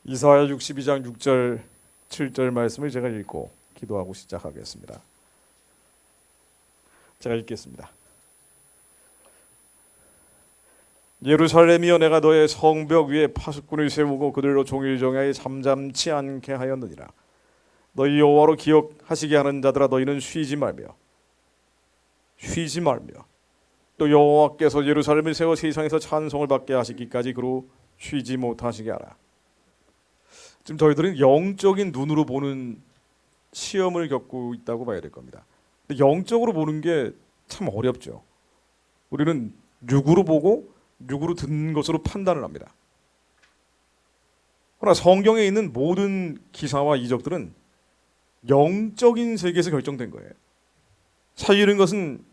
이사야 62장 6절 7절 말씀을 제가 읽고 기도하고 시작하겠습니다. 제가 읽겠습니다. 예루살렘이여, 내가 너의 성벽 위에 파수꾼을 세우고 그들로 종일 정야에 잠잠치 않게 하였느니라. 너희 여호와로 기억하시게 하는 자들아, 너희는 쉬지 말며 또 여호와께서 예루살렘을 세워 세상에서 찬송을 받게 하시기까지 그로 쉬지 못하시게 하라. 지금 저희들은 영적인 눈으로 보는 시험을 겪고 있다고 봐야 될 겁니다. 근데 영적으로 보는 게 참 어렵죠. 우리는 육으로 보고 육으로 듣는 것으로 판단을 합니다. 그러나 성경에 있는 모든 기사와 이적들은 영적인 세계에서 결정된 거예요. 살리는 것은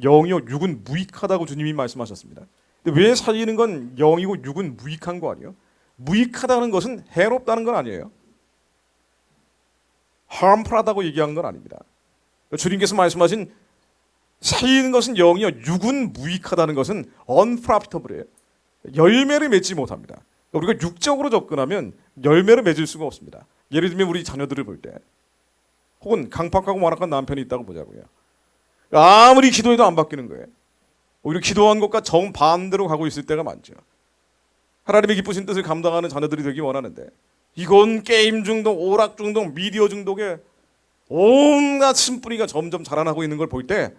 영이요 육은 무익하다고 주님이 말씀하셨습니다. 근데 왜 살리는 건 영이고 육은 무익한 거 아니에요? 무익하다는 것은 해롭다는 건 아니에요. harmful하다고 얘기한 건 아닙니다. 주님께서 말씀하신 살리는 것은 영이요 육은 무익하다는 것은 unprofitable이에요. 열매를 맺지 못합니다. 우리가 육적으로 접근하면 열매를 맺을 수가 없습니다. 예를 들면 우리 자녀들을 볼 때, 혹은 강팍하고 완악한 남편이 있다고 보자고요. 아무리 기도해도 안 바뀌는 거예요. 오히려 기도한 것과 정반대로 가고 있을 때가 많죠. 하나님의 기쁘신 뜻을 감당하는 자녀들이 되기 원하는데, 이건 게임 중독, 오락 중독, 미디어 중독에 온갖 심뿌리가 점점 자라나고 있는 걸 볼 때,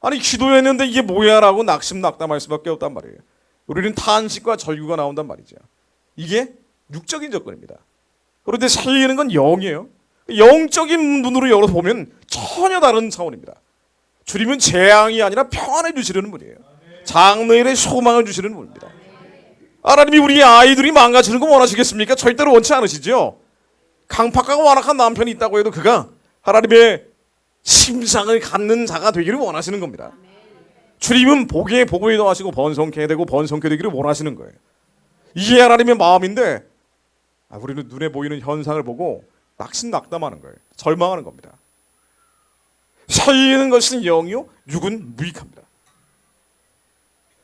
아니 기도했는데 이게 뭐야 라고 낙심낙담할 수밖에 없단 말이에요. 우리는 탄식과 절규가 나온단 말이죠. 이게 육적인 접근입니다. 그런데 살리는 건 영이에요. 영적인 눈으로 열어서 보면 전혀 다른 차원입니다. 주님은 재앙이 아니라 평안을 주시려는 분이에요. 장래일의 소망을 주시는 분입니다. 하나님이 우리 아이들이 망가지는 거 원하시겠습니까? 절대로 원치 않으시죠. 강팍하고 완악한 남편이 있다고 해도 그가 하나님의 심상을 갖는 자가 되기를 원하시는 겁니다. 주님은 복에 복을 더하시고 번성케 되고 번성케 되기를 원하시는 거예요. 이게 하나님의 마음인데, 우리는 눈에 보이는 현상을 보고 낙심낙담하는 거예요. 절망하는 겁니다. 살리는 것은 영이요 육은 무익합니다.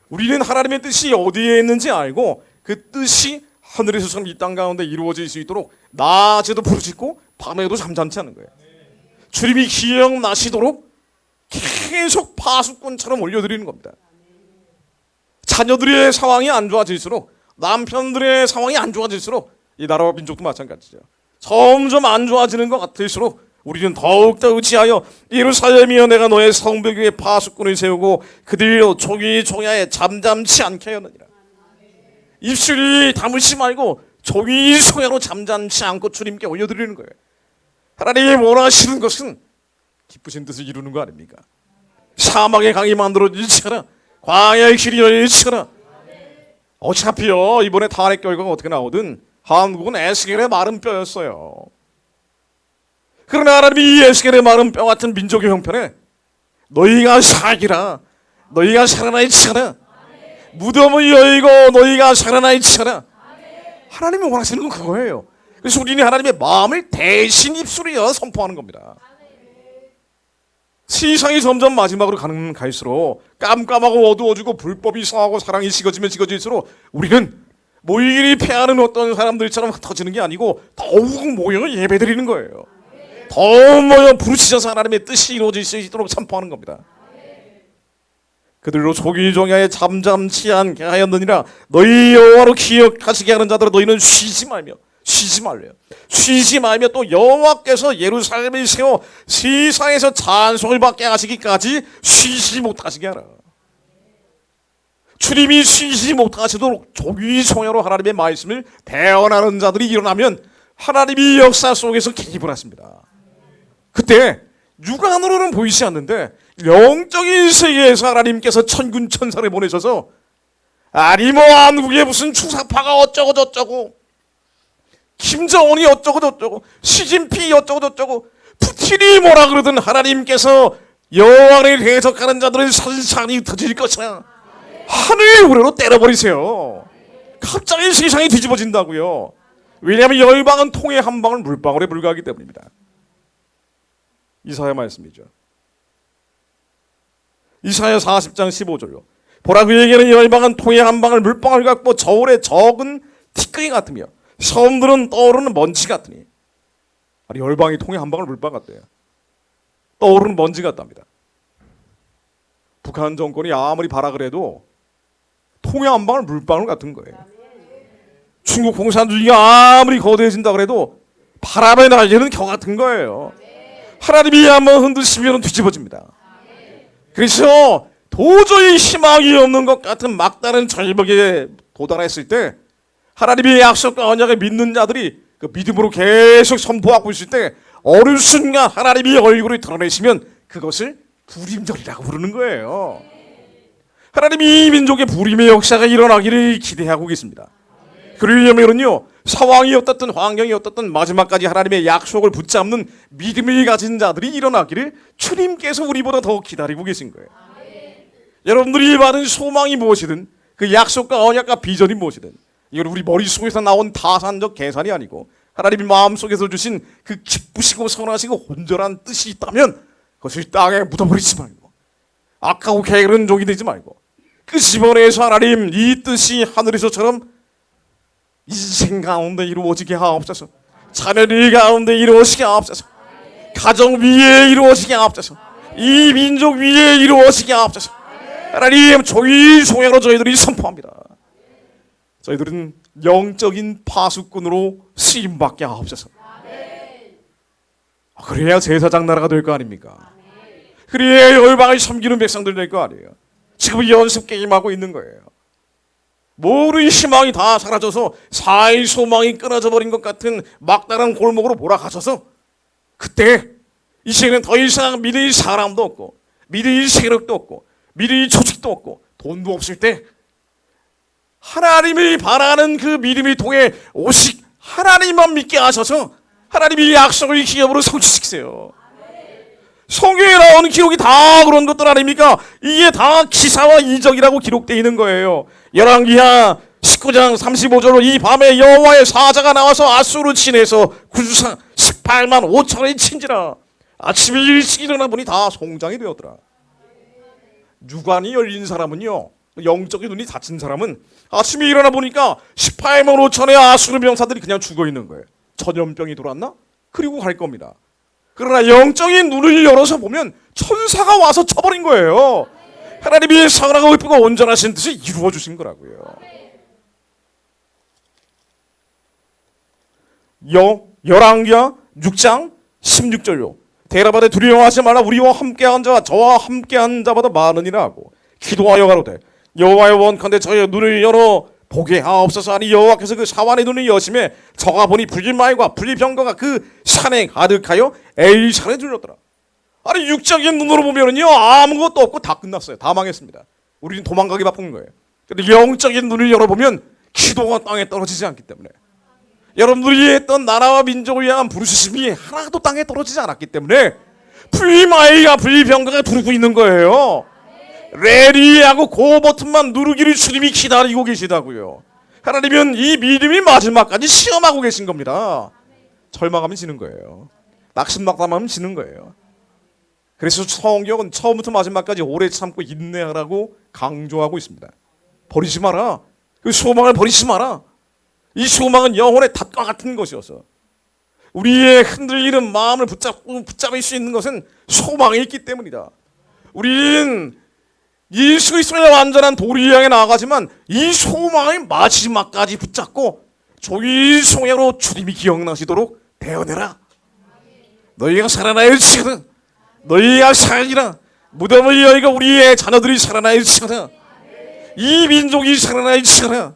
우리는 하나님의 뜻이 어디에 있는지 알고 그 뜻이 하늘에서처럼 이 땅 가운데 이루어질 수 있도록 낮에도 부르짖고 밤에도 잠잠치 않는 거예요. 주님이 기억나시도록 계속 파수꾼처럼 올려드리는 겁니다. 자녀들의 상황이 안 좋아질수록, 남편들의 상황이 안 좋아질수록, 이 나라와 민족도 마찬가지죠. 점점 안 좋아지는 것 같을수록 우리는 더욱더 의지하여 예루살렘이여, 내가 너의 성벽 위에 파수꾼을 세우고 그들로 종이 종야에 잠잠치 않게 하였느니라. 입술이 다물지 말고 종이 종야로 잠잠치 않고 주님께 올려드리는 거예요. 하나님이 원하시는 것은 기쁘신 뜻을 이루는 거 아닙니까? 사막의 강이 만들어지거나 광야의 길이 열리거나, 어차피요 이번에 탄핵 결과가 어떻게 나오든 한국은 에스겔의 마른 뼈였어요. 그러나 하나님이 이 에스겔의 마른 뼈 같은 민족의 형편에 너희가 살기라, 너희가 살아나 있지라, 무덤을 열고 너희가 살아나 있지라. 하나님이 원하시는 건 그거예요. 그래서 우리는 하나님의 마음을 대신 입술이여 선포하는 겁니다. 세상이 점점 마지막으로 갈수록 깜깜하고 어두워지고 불법이 성하고 사랑이 식어지면 식어질수록 우리는 모이리 패하는 어떤 사람들처럼 흩어지는 게 아니고 더욱 모여 예배드리는 거예요. 더욱 모여 부르짖어서 하나님의 뜻이 이루어질 수 있도록 선포하는 겁니다. 그들로 종이 종야에 잠잠치 않게 하였느니라. 너희 여호와로 기억하시게 하는 자들아, 너희는 쉬지 말며 또 여호와께서 예루살렘을 세워 세상에서 찬송을 받게 하시기까지 쉬지 못하시게 하라. 주님이 쉬지 못하시도록 종이 종야로 하나님의 말씀을 대언하는 자들이 일어나면 하나님이 역사 속에서 개입을 하십니다. 그때 육안으로는 보이지 않는데 영적인 세계에서 하나님께서 천군 천사를 보내셔서, 아니 뭐 한국에 무슨 추사파가 어쩌고 저쩌고, 김정은이 어쩌고 저쩌고, 시진핑이 어쩌고 저쩌고, 푸틴이 뭐라 그러든 하나님께서 여호와를 해석하는 자들은 산산이 터질 것이라. 하늘의 우레로 때려버리세요. 갑자기 세상이 뒤집어진다고요. 왜냐하면 열방은 통에 한 방울 물방울에 불과하기 때문입니다. 이사야 말씀이죠. 이사야 40장 15절로, 보라, 그에게는 열방은 통에 한 방울 물방울 같고 저울의 적은 티끌이 같으며 섬들은 떠오르는 먼지 같더니 아니 열방이 통에 한 방울 물방 같대요. 떠오르는 먼지 같답니다. 북한 정권이 아무리 바라 그래도 통에 한 방울 물방울 같은 거예요. 중국 공산주의가 아무리 거대해진다 그래도 바람에 날리는 겨 같은 거예요. 하나님이 한번 흔드시면 뒤집어집니다. 그래서 도저히 희망이 없는 것 같은 막다른 절벽에 도달했을 때 하나님의 약속과 언약을 믿는 자들이 그 믿음으로 계속 선포하고 있을 때 어느 순간 하나님이 얼굴을 드러내시면 그것을 부림절이라고 부르는 거예요. 하나님이 이 민족의 부림의 역사가 일어나기를 기대하고 계십니다. 그러려면요 상황이 어떻든 환경이 어떻든 마지막까지 하나님의 약속을 붙잡는 믿음을 가진 자들이 일어나기를 주님께서 우리보다 더 기다리고 계신 거예요. 여러분들이 받은 소망이 무엇이든 그 약속과 언약과 비전이 무엇이든 이건 우리 머릿속에서 나온 타산적 계산이 아니고 하나님이 마음속에서 주신 그 기쁘시고 선하시고 온전한 뜻이 있다면 그것을 땅에 묻어버리지 말고 악하고 게으른 종이 되지 말고 끄집어내서 하나님 이 뜻이 하늘에서처럼 인생 가운데 이루어지게 하옵소서. 자녀들 가운데 이루어지게 하옵소서. 가정 위에 이루어지게 하옵소서. 이 민족 위에 이루어지게 하옵소서. 하나님 저희 소양으로 저희들이 선포합니다. 저희들은 영적인 파수꾼으로 쓰임받게 하옵소서. 그래야 제사장 나라가 될 거 아닙니까? 그래야 열방을 섬기는 백성들 될 거 아니에요. 지금 연습 게임하고 있는 거예요. 모든 희망이 다 사라져서 사의 소망이 끊어져 버린 것 같은 막다른 골목으로 몰아가셔서 그때 이제는 더 이상 믿을 사람도 없고 믿을 세력도 없고 믿을 조직도 없고 돈도 없을 때 하나님이 바라는 그 믿음을 통해 오직 하나님만 믿게 하셔서 하나님이 약속을 기업으로 성취시키세요. 성경에 나오는 기록이 다 그런 것들 아닙니까? 이게 다 기사와 이적이라고 기록되어 있는 거예요. 열왕기하 19장 35절로 이 밤에 여호와의 사자가 나와서 아수르 진에서 군사 18만 5천을 친지라. 아침에 일찍 일어나 보니 다 송장이 되었더라. 유관이 열린 사람은요, 영적인 눈이 닫힌 사람은 아침에 일어나 보니까 18만 5천의 아수르 병사들이 그냥 죽어 있는 거예요. 전염병이 돌았나? 그리고 갈 겁니다. 그러나 영적인 눈을 열어서 보면 천사가 와서 쳐버린 거예요. 하나님이 선하고 예쁘고 온전하신 뜻이 이루어 주신 거라고요. 열왕기하 6장 16절로 대라바되 두려워하지 말라. 우리와 함께한 자와 저와 함께한 자보다 많으니라 하고 기도하여 가로되 여호와여 원컨대 저의 눈을 열어 보게 하옵소서 하니 여호와께서 그 사환의 눈을 여심해 저가 보니 불길마일과 불병거가 그 산에 가득하여 에일산에 들렸더라. 아니 육적인 눈으로 보면은요 아무것도 없고 다 끝났어요. 다 망했습니다. 우리는 도망가기 바쁜 거예요. 근데 영적인 눈을 열어보면 기도가 땅에 떨어지지 않기 때문에 여러분들이 했던 나라와 민족을 향한 부르짖음이 하나도 땅에 떨어지지 않았기 때문에 불길마일과 불병거가 두르고 있는 거예요. 레디하고 고 버튼만 누르기를 주님이 기다리고 계시다고요. 하나님은 이 믿음이 마지막까지 시험하고 계신 겁니다. 절망하면 지는 거예요. 낙심낙담하면 지는 거예요. 그래서 성경은 처음부터 마지막까지 오래 참고 인내하라고 강조하고 있습니다. 버리지 마라. 그 소망을 버리지 마라. 이 소망은 영혼의 닷과 같은 것이어서 우리의 흔들리는 마음을 붙잡을 수 있는 것은 소망이 있기 때문이다. 우리는 예수 그리스도의 완전한 도를 향해 나아가지만 이 소망을 마지막까지 붙잡고 조기 송야로 주님이 기억나시도록 되어내라. 너희가 살아나일지어다. 너희가 살리라. 무덤을 여의고 우리의 자녀들이 살아나일지어다. 이 민족이 살아나일지어다.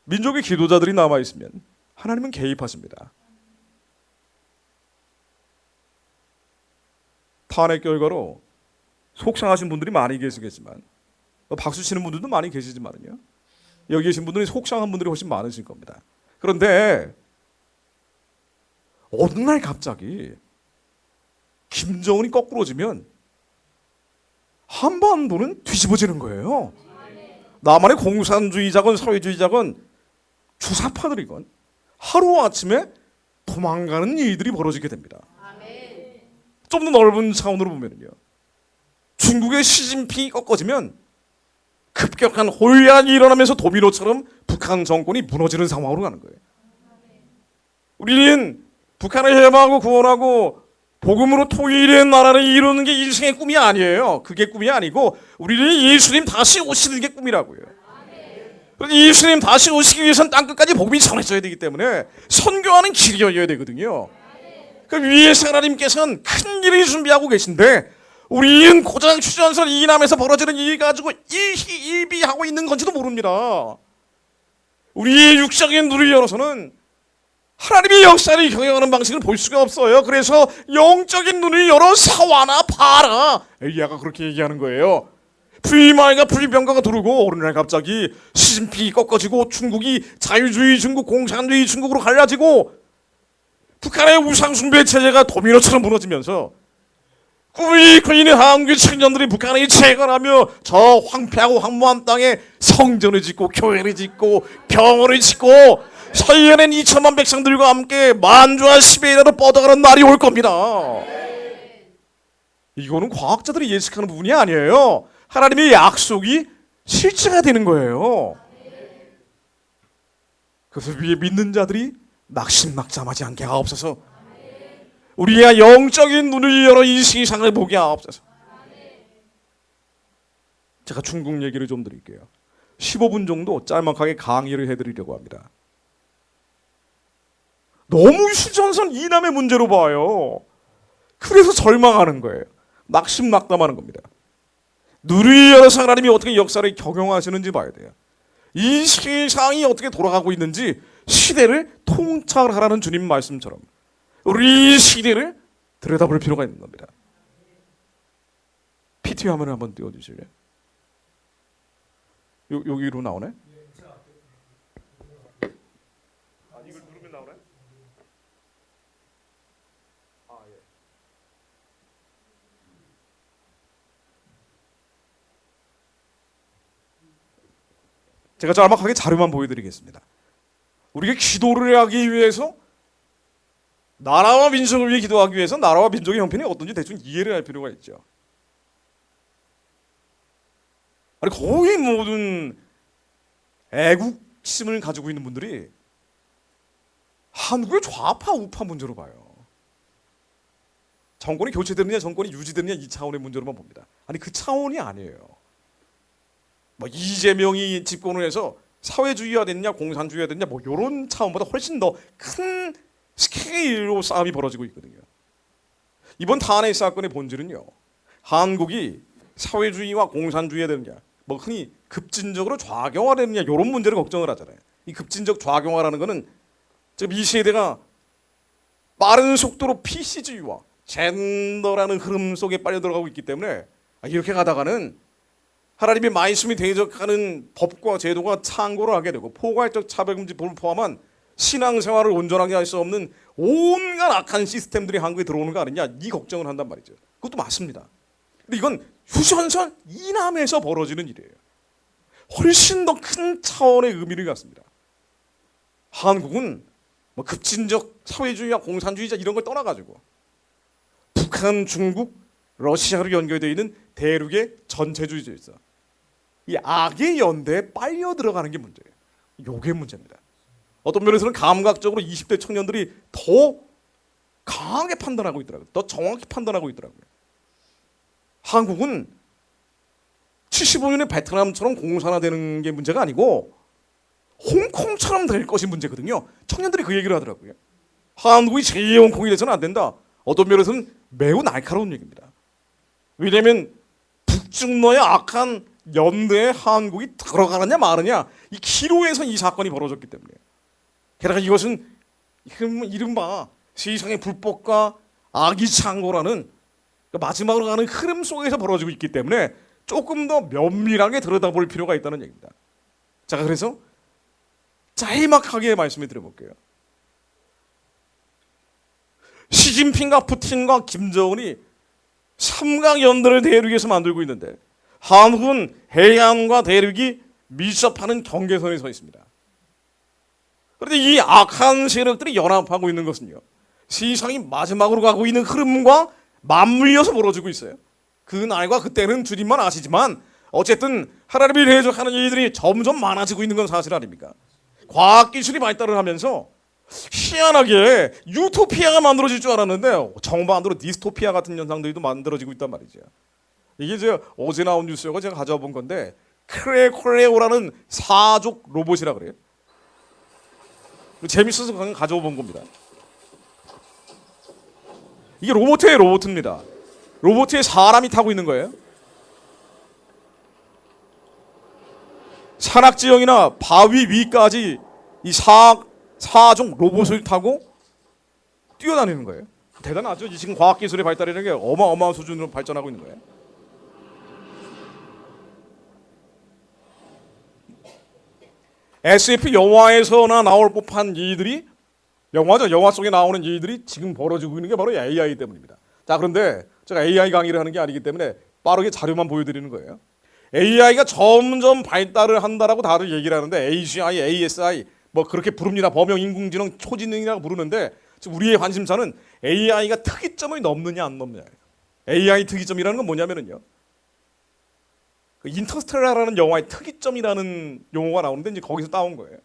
민족의 기도자들이 남아있으면 하나님은 개입하십니다. 탄핵 결과로 속상하신 분들이 많이 계시겠지만 박수 치는 분들도 많이 계시지만요. 여기 계신 분들이 속상한 분들이 훨씬 많으실 겁니다. 그런데 어느 날 갑자기 김정은이 거꾸로지면 한반도는 뒤집어지는 거예요. 남한의 공산주의자건 사회주의자건 주사파들이건 하루아침에 도망가는 일들이 벌어지게 됩니다. 좀 더 넓은 차원으로 보면요. 중국의 시진핑이 꺾어지면 급격한 혼란이 일어나면서 도미노처럼 북한 정권이 무너지는 상황으로 가는 거예요. 우리는 북한을 해방하고 구원하고 복음으로 통일된 나라를 이루는 게 인생의 꿈이 아니에요. 그게 꿈이 아니고 우리는 예수님 다시 오시는 게 꿈이라고요. 예수님 다시 오시기 위해서는 땅끝까지 복음이 전해져야 되기 때문에 선교하는 길이 열려야 되거든요. 그 위에서 하나님께서는 큰 일을 준비하고 계신데 우리는 고장 휴전선 이남에서 벌어지는 일 가지고 일희일비하고 있는 건지도 모릅니다. 우리의 육적인 눈을 열어서는 하나님의 역사를 경영하는 방식을 볼 수가 없어요. 그래서 영적인 눈을 열어 사와나 봐라. 엘리야가 그렇게 얘기하는 거예요. 불말과 불병가가 두르고 어느 날 갑자기 시진핑이 꺾어지고 중국이 자유주의 중국, 공산주의 중국으로 갈라지고 북한의 우상숭배 체제가 도미노처럼 무너지면서 꿈이 그리는 한국의 청년들이 북한을 채권하며 저 황폐하고 황무한 땅에 성전을 짓고 교회를 짓고 병원을 짓고 사이에는 2천만 백성들과 함께 만주와 시베리아로 뻗어가는 날이 올 겁니다. 이거는 과학자들이 예측하는 부분이 아니에요. 하나님의 약속이 실제가 되는 거예요. 그래서 위에 믿는 자들이 낙심낙담하지 않게 하옵소서. 우리의 영적인 눈을 열어 이 세상을 보게 하옵소서. 제가 중국 얘기를 좀 드릴게요. 15분 정도 짤막하게 강의를 해드리려고 합니다. 너무 휴전선 이남의 문제로 봐요. 그래서 절망하는 거예요. 낙심낙담하는 겁니다. 눈을 열어서 하나님이 어떻게 역사를 경영하시는지 봐야 돼요. 이 세상이 어떻게 돌아가고 있는지 시대를 통찰하라는 주님 말씀처럼 우리 시대를 들여다볼 필요가 있는 겁니다. PT 화면을 한번 띄워주실래요? 여기로 나오네? 이걸 누르면 나오네? 예. 제가 짤막하게 자료만 보여드리겠습니다. 우리가 기도를 하기 위해서 나라와 민족을 위해 기도하기 위해서 나라와 민족의 형편이 어떤지 대충 이해를 할 필요가 있죠. 아니 거의 모든 애국심을 가지고 있는 분들이 한국의 좌파 우파 문제로 봐요. 정권이 교체되느냐 정권이 유지되느냐 이 차원의 문제로만 봅니다. 아니 그 차원이 아니에요. 뭐 이재명이 집권을 해서 사회주의화 됐냐 공산주의화 됐냐 뭐 이런 차원보다 훨씬 더 큰 스케일로 싸움이 벌어지고 있거든요. 이번 탄핵 사건의 본질은요. 한국이 사회주의와 공산주의화 되느냐 뭐 흔히 급진적으로 좌경화되느냐 이런 문제를 걱정을 하잖아요. 이 급진적 좌경화라는 거는 지금 이 세대가 빠른 속도로 PC주의와 젠더라는 흐름 속에 빨려 들어가고 있기 때문에 이렇게 가다가는 하나님의 말씀이 대적하는 법과 제도가 창고를 하게 되고 포괄적 차별금지법을 포함한 신앙생활을 온전하게 할 수 없는 온갖 악한 시스템들이 한국에 들어오는 거 아니냐 이 걱정을 한단 말이죠. 그것도 맞습니다. 근데 이건 휴전선 이남에서 벌어지는 일이에요. 훨씬 더 큰 차원의 의미를 갖습니다. 한국은 뭐 급진적 사회주의와 공산주의자 이런 걸 떠나가지고 북한, 중국, 러시아로 연결되어 있는 대륙의 전체주의죠. 이 악의 연대에 빨려 들어가는 게 문제예요. 이게 문제입니다. 어떤 면에서는 감각적으로 20대 청년들이 더 강하게 판단하고 있더라고요. 더 정확히 판단하고 있더라고요. 한국은 75년의 베트남처럼 공산화되는 게 문제가 아니고 홍콩처럼 될 것이 문제거든요. 청년들이 그 얘기를 하더라고요. 한국이 제2의 홍콩이 돼서는 안 된다. 어떤 면에서는 매우 날카로운 얘기입니다. 왜냐하면 북중러의 악한 연대에 한국이 들어가느냐 마느냐 이 기로에서 이 사건이 벌어졌기 때문에 게다가 이것은 이른바 세상의 불법과 악이 창고라는 마지막으로 가는 흐름 속에서 벌어지고 있기 때문에 조금 더 면밀하게 들여다볼 필요가 있다는 얘기입니다. 자, 그래서 짤막하게 말씀을 드려볼게요. 시진핑과 푸틴과 김정은이 삼각연대를 대륙에서 만들고 있는데 한국은 해안과 대륙이 밀접하는 경계선에 서 있습니다. 그런데 이 악한 세력들이 연합하고 있는 것은요. 세상이 마지막으로 가고 있는 흐름과 맞물려서 벌어지고 있어요. 그 날과 그때는 주님만 아시지만 어쨌든 하나님을 대적하는 일들이 점점 많아지고 있는 건 사실 아닙니까? 과학기술이 발달을 하면서 희한하게 유토피아가 만들어질 줄 알았는데 정반대로 디스토피아 같은 현상들도 만들어지고 있단 말이죠. 이게 제가 어제 나온 뉴스여서 제가 가져와 본 건데 크레오라는 사족 로봇이라 그래요. 재밌어서 그냥 가져와 본 겁니다. 이게 로봇입니다. 로봇에 사람이 타고 있는 거예요. 산악지형이나 바위 위까지 이 사종 로봇을 타고 뛰어다니는 거예요. 대단하죠. 지금 과학기술의 발달이라는 게 어마어마한 수준으로 발전하고 있는 거예요. SF 영화에서나 나올 법한 일들이 영화죠. 영화 속에 나오는 일들이 지금 벌어지고 있는 게 바로 AI 때문입니다. 자, 그런데 제가 AI 강의를 하는 게 아니기 때문에 빠르게 자료만 보여드리는 거예요. AI가 점점 발달을 한다라고 다들 얘기를 하는데 AGI, ASI 뭐 그렇게 부릅니다. 범용 인공지능 초지능이라고 부르는데 지금 우리의 관심사는 AI가 특이점을 넘느냐 안 넘느냐. AI 특이점이라는 건 뭐냐면은요. 그 인터스텔라라는 영화의 특이점이라는 용어가 나오는데 이제 거기서 따온 거예요.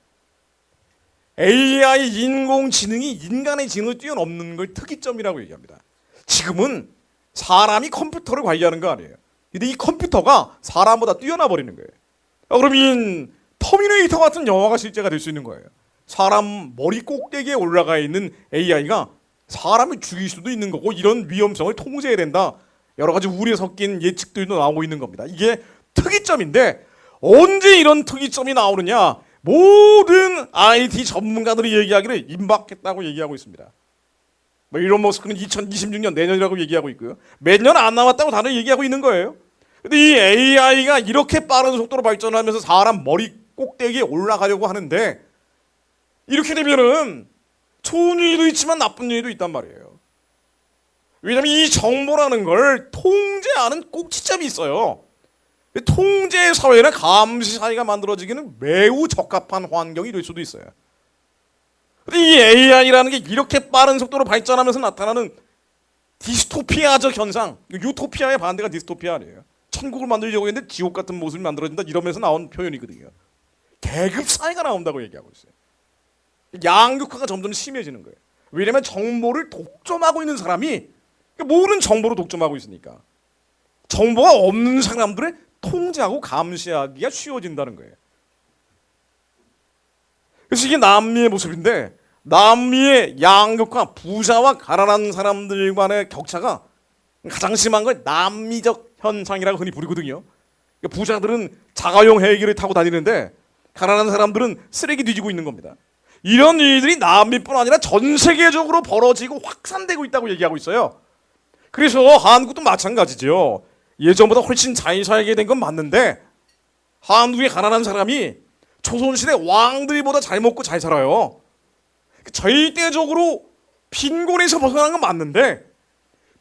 AI 인공지능이 인간의 지능을 뛰어넘는 걸 특이점이라고 얘기합니다. 지금은 사람이 컴퓨터를 관리하는 거 아니에요. 근데 이 컴퓨터가 사람보다 뛰어나 버리는 거예요. 그러면 터미네이터 같은 영화가 실제가 될 수 있는 거예요. 사람 머리 꼭대기에 올라가 있는 AI가 사람을 죽일 수도 있는 거고 이런 위험성을 통제해야 된다. 여러 가지 우려 섞인 예측들도 나오고 있는 겁니다. 이게 특이점인데 언제 이런 특이점이 나오느냐? 모든 IT 전문가들이 얘기하기를 임박했다고 얘기하고 있습니다. 뭐 일론 머스크는 2026년 내년이라고 얘기하고 있고요. 몇 년 안 남았다고 다들 얘기하고 있는 거예요. 근데 이 AI가 이렇게 빠른 속도로 발전하면서 사람 머리 꼭대기에 올라가려고 하는데 이렇게 되면은 좋은 일도 있지만 나쁜 일도 있단 말이에요. 왜냐면 이 정보라는 걸 통제하는 꼭지점이 있어요. 통제 사회나 감시 사회가 만들어지기는 매우 적합한 환경이 될 수도 있어요. 근데 이 AI라는 게 이렇게 빠른 속도로 발전하면서 나타나는 디스토피아적 현상, 유토피아의 반대가 디스토피아 아니에요. 천국을 만들려고 했는데 지옥 같은 모습이 만들어진다 이러면서 나온 표현이거든요. 계급 사회가 나온다고 얘기하고 있어요. 양극화가 점점 심해지는 거예요. 왜냐하면 정보를 독점하고 있는 사람이 모든 정보를 독점하고 있으니까 정보가 없는 사람들을 통제하고 감시하기가 쉬워진다는 거예요. 그래서 이게 남미의 모습인데 남미의 양극화, 부자와 가난한 사람들 간의 격차가 가장 심한 걸 남미적 현상이라고 흔히 부르거든요. 부자들은 자가용 헬기를 타고 다니는데 가난한 사람들은 쓰레기 뒤지고 있는 겁니다. 이런 일들이 남미뿐 아니라 전 세계적으로 벌어지고 확산되고 있다고 얘기하고 있어요. 그래서 한국도 마찬가지죠. 예전보다 훨씬 잘 살게 된 건 맞는데 한국의 가난한 사람이 조선시대 왕들보다 잘 먹고 잘 살아요. 절대적으로 빈곤에서 벗어난 건 맞는데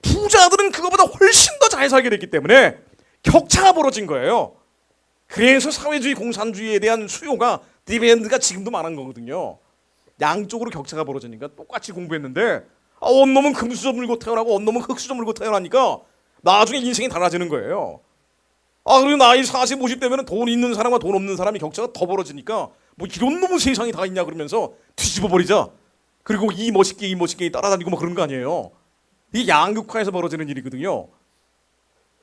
부자들은 그거보다 훨씬 더 잘 살게 됐기 때문에 격차가 벌어진 거예요. 그래서 사회주의 공산주의에 대한 수요가 디밴드가 지금도 많은 거거든요. 양쪽으로 격차가 벌어지니까 똑같이 공부했는데 어느 놈은 금수저 물고 태어나고 어느 놈은 흙수저 물고 태어나니까 나중에 인생이 달라지는 거예요. 그리고 나이 40, 50 되면 돈 있는 사람과 돈 없는 사람이 격차가 더 벌어지니까 뭐 이런 놈은 세상이 다 있냐 그러면서 뒤집어 버리자. 그리고 이 멋있게 따라다니고 뭐 그런 거 아니에요. 이 양극화에서 벌어지는 일이거든요.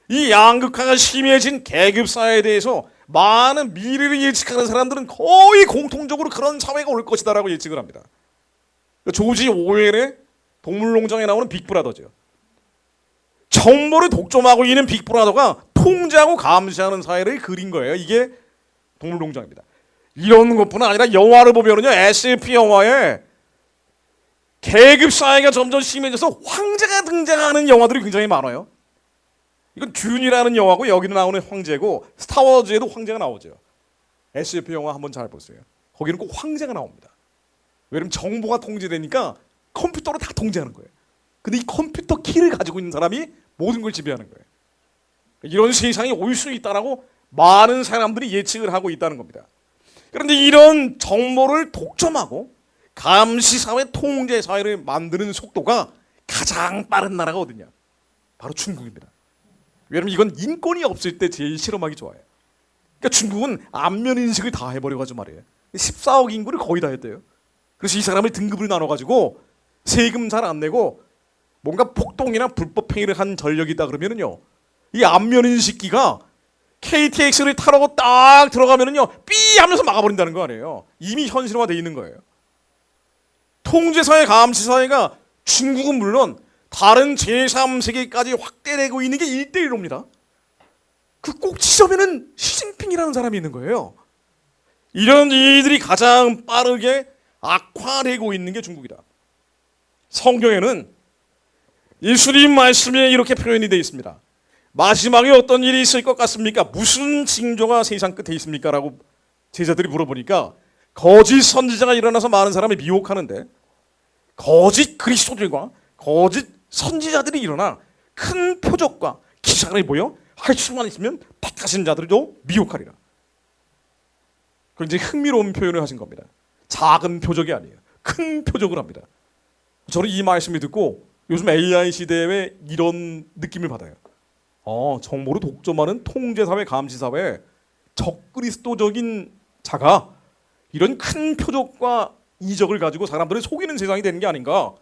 이 양극화가 심해진 계급사회에 대해서 많은 미래를 예측하는 사람들은 거의 공통적으로 그런 사회가 올 것이다라고 예측을 합니다. 조지 오웰의 동물농장에 나오는 빅브라더죠. 정보를 독점하고 있는 빅브라더가 통제하고 감시하는 사회를 그린 거예요. 이게 동물농장입니다. 이런 것뿐 아니라 영화를 보면은요, SF 영화에 계급 사회가 점점 심해져서 황제가 등장하는 영화들이 굉장히 많아요. 이건 듄이라는 영화고 여기는 나오는 황제고 스타워즈에도 황제가 나오죠. SF 영화 한번 잘 보세요. 거기는 꼭 황제가 나옵니다. 왜냐면 정보가 통제되니까 컴퓨터로 다 통제하는 거예요. 근데 이 컴퓨터 키를 가지고 있는 사람이 모든 걸 지배하는 거예요. 이런 세상이 올 수 있다라고 많은 사람들이 예측을 하고 있다는 겁니다. 그런데 이런 정보를 독점하고 감시사회, 통제사회를 만드는 속도가 가장 빠른 나라가 어디냐? 바로 중국입니다. 왜냐면 이건 인권이 없을 때 제일 실험하기 좋아요. 그러니까 중국은 안면 인식을 다 해버려가지고 말이에요. 14억 인구를 거의 다 했대요. 그래서 이 사람을 등급을 나눠가지고 세금 잘 안 내고 뭔가 폭동이나 불법 행위를 한 전력이 있다 그러면은요, 이 안면 인식기가 KTX를 타러 딱 들어가면은요, 삐 하면서 막아버린다는 거 아니에요. 이미 현실화돼 있는 거예요. 통제사회, 감시사회가 중국은 물론 다른 제3세계까지 확대되고 있는 게 1대1로입니다. 그 꼭 지점에는 시진핑이라는 사람이 있는 거예요. 이런 일들이 가장 빠르게 악화되고 있는 게 중국이다. 성경에는 예수님 말씀에 이렇게 표현이 되어 있습니다. 마지막에 어떤 일이 있을 것 같습니까? 무슨 징조가 세상 끝에 있습니까? 라고 제자들이 물어보니까 거짓 선지자가 일어나서 많은 사람을 미혹하는데 거짓 그리스도들과 거짓 선지자들이 일어나 큰 표적과 기사를 보여 할 수만 있으면 택하신 자들도 미혹하리라. 굉장히 흥미로운 표현을 하신 겁니다. 작은 표적이 아니에요. 큰 표적을 합니다. 저는 이 말씀을 듣고 요즘 AI 시대에 이런 느낌을 받아요. 정보를 독점하는 통제사회, 감시사회, 적그리스도적인 자가 이런 큰 표적과 이적을 가지고 사람들을 속이는 세상이 되는 게 아닌가,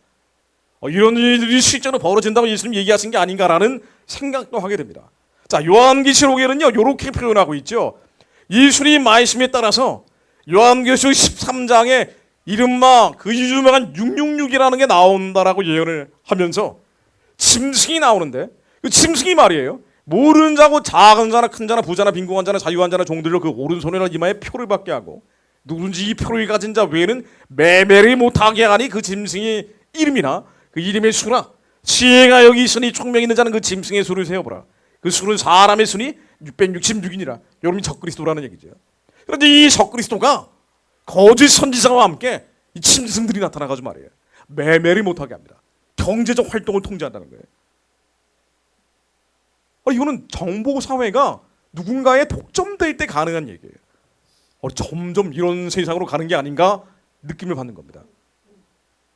이런 일들이 실제로 벌어진다고 예수님 얘기하신 게 아닌가라는 생각도 하게 됩니다. 자, 요한계시록에는요 이렇게 표현하고 있죠. 예수님 말씀에 따라서 요한계시록 13장에 이른바 그 유명한 666이라는 게 나온다라고 예언을 하면서 짐승이 나오는데, 그 짐승이 말이에요, 모르는 자고 작은 자나 큰 자나 부자나 빈궁한 자나 자유한 자나 종들로 그 오른손이나 이마에 표를 받게 하고 누군지 이 표를 가진 자 외에는 매매를 못하게 하니 그 짐승의 이름이나 그 이름의 수나 지혜가 여기 있으니 총명 있는 자는 그 짐승의 수를 세어보라. 그 수는 사람의 수니 666이니라. 여러분이 적그리스도라는 얘기죠. 그런데 이 적그리스도가 거짓 선지자와 함께 이 짐승들이 나타나가지고 말이에요, 매매를 못하게 합니다. 경제적 활동을 통제한다는 거예요. 이거는 정보 사회가 누군가에 독점될 때 가능한 얘기예요. 점점 이런 세상으로 가는 게 아닌가 느낌을 받는 겁니다.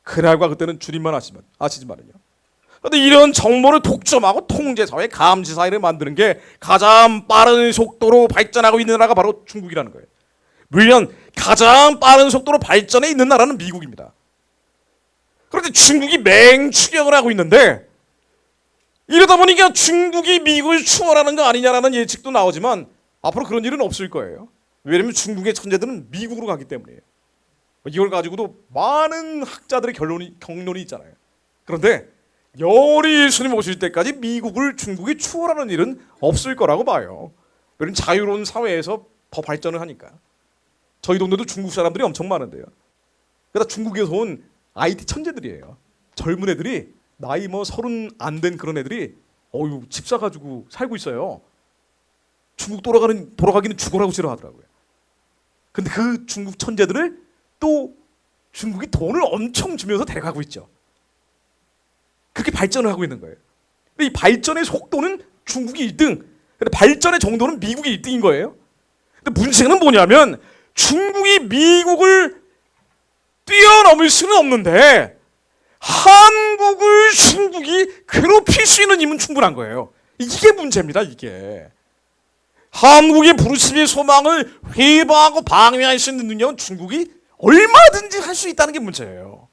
그날과 그때는 주님만 아시지만은요. 그런데 이런 정보를 독점하고 통제사회, 감시사회를 만드는 게 가장 빠른 속도로 발전하고 있는 나라가 바로 중국이라는 거예요. 물론 가장 빠른 속도로 발전해 있는 나라는 미국입니다. 그런데 중국이 맹추격을 하고 있는데, 이러다 보니까 중국이 미국을 추월하는 거 아니냐라는 예측도 나오지만 앞으로 그런 일은 없을 거예요. 왜냐하면 중국의 천재들은 미국으로 가기 때문이에요. 이걸 가지고도 많은 학자들의 경론이 있잖아요. 그런데 영원히 예수님 오실 때까지 미국을 중국이 추월하는 일은 없을 거라고 봐요. 왜냐하면 자유로운 사회에서 더 발전을 하니까. 저희 동네도 중국 사람들이 엄청 많은데요. 그러다 중국에서 온 IT 천재들이에요. 젊은 애들이 나이 30 안 된 그런 애들이 집 사가지고 살고 있어요. 중국 돌아가기는 죽어라고 싫어하더라고요. 근데 그 중국 천재들을 또 중국이 돈을 엄청 주면서 데려가고 있죠. 그렇게 발전을 하고 있는 거예요. 근데 이 발전의 속도는 중국이 1등, 근데 발전의 정도는 미국이 1등인 거예요. 근데 문제는 뭐냐면 중국이 미국을 뛰어넘을 수는 없는데 한국을 중국이 괴롭힐 수 있는 힘은 충분한 거예요. 이게 문제입니다. 이게 한국의 부르심의 소망을 회방하고 방해할 수 있는 능력은 중국이 얼마든지 할 수 있다는 게 문제예요.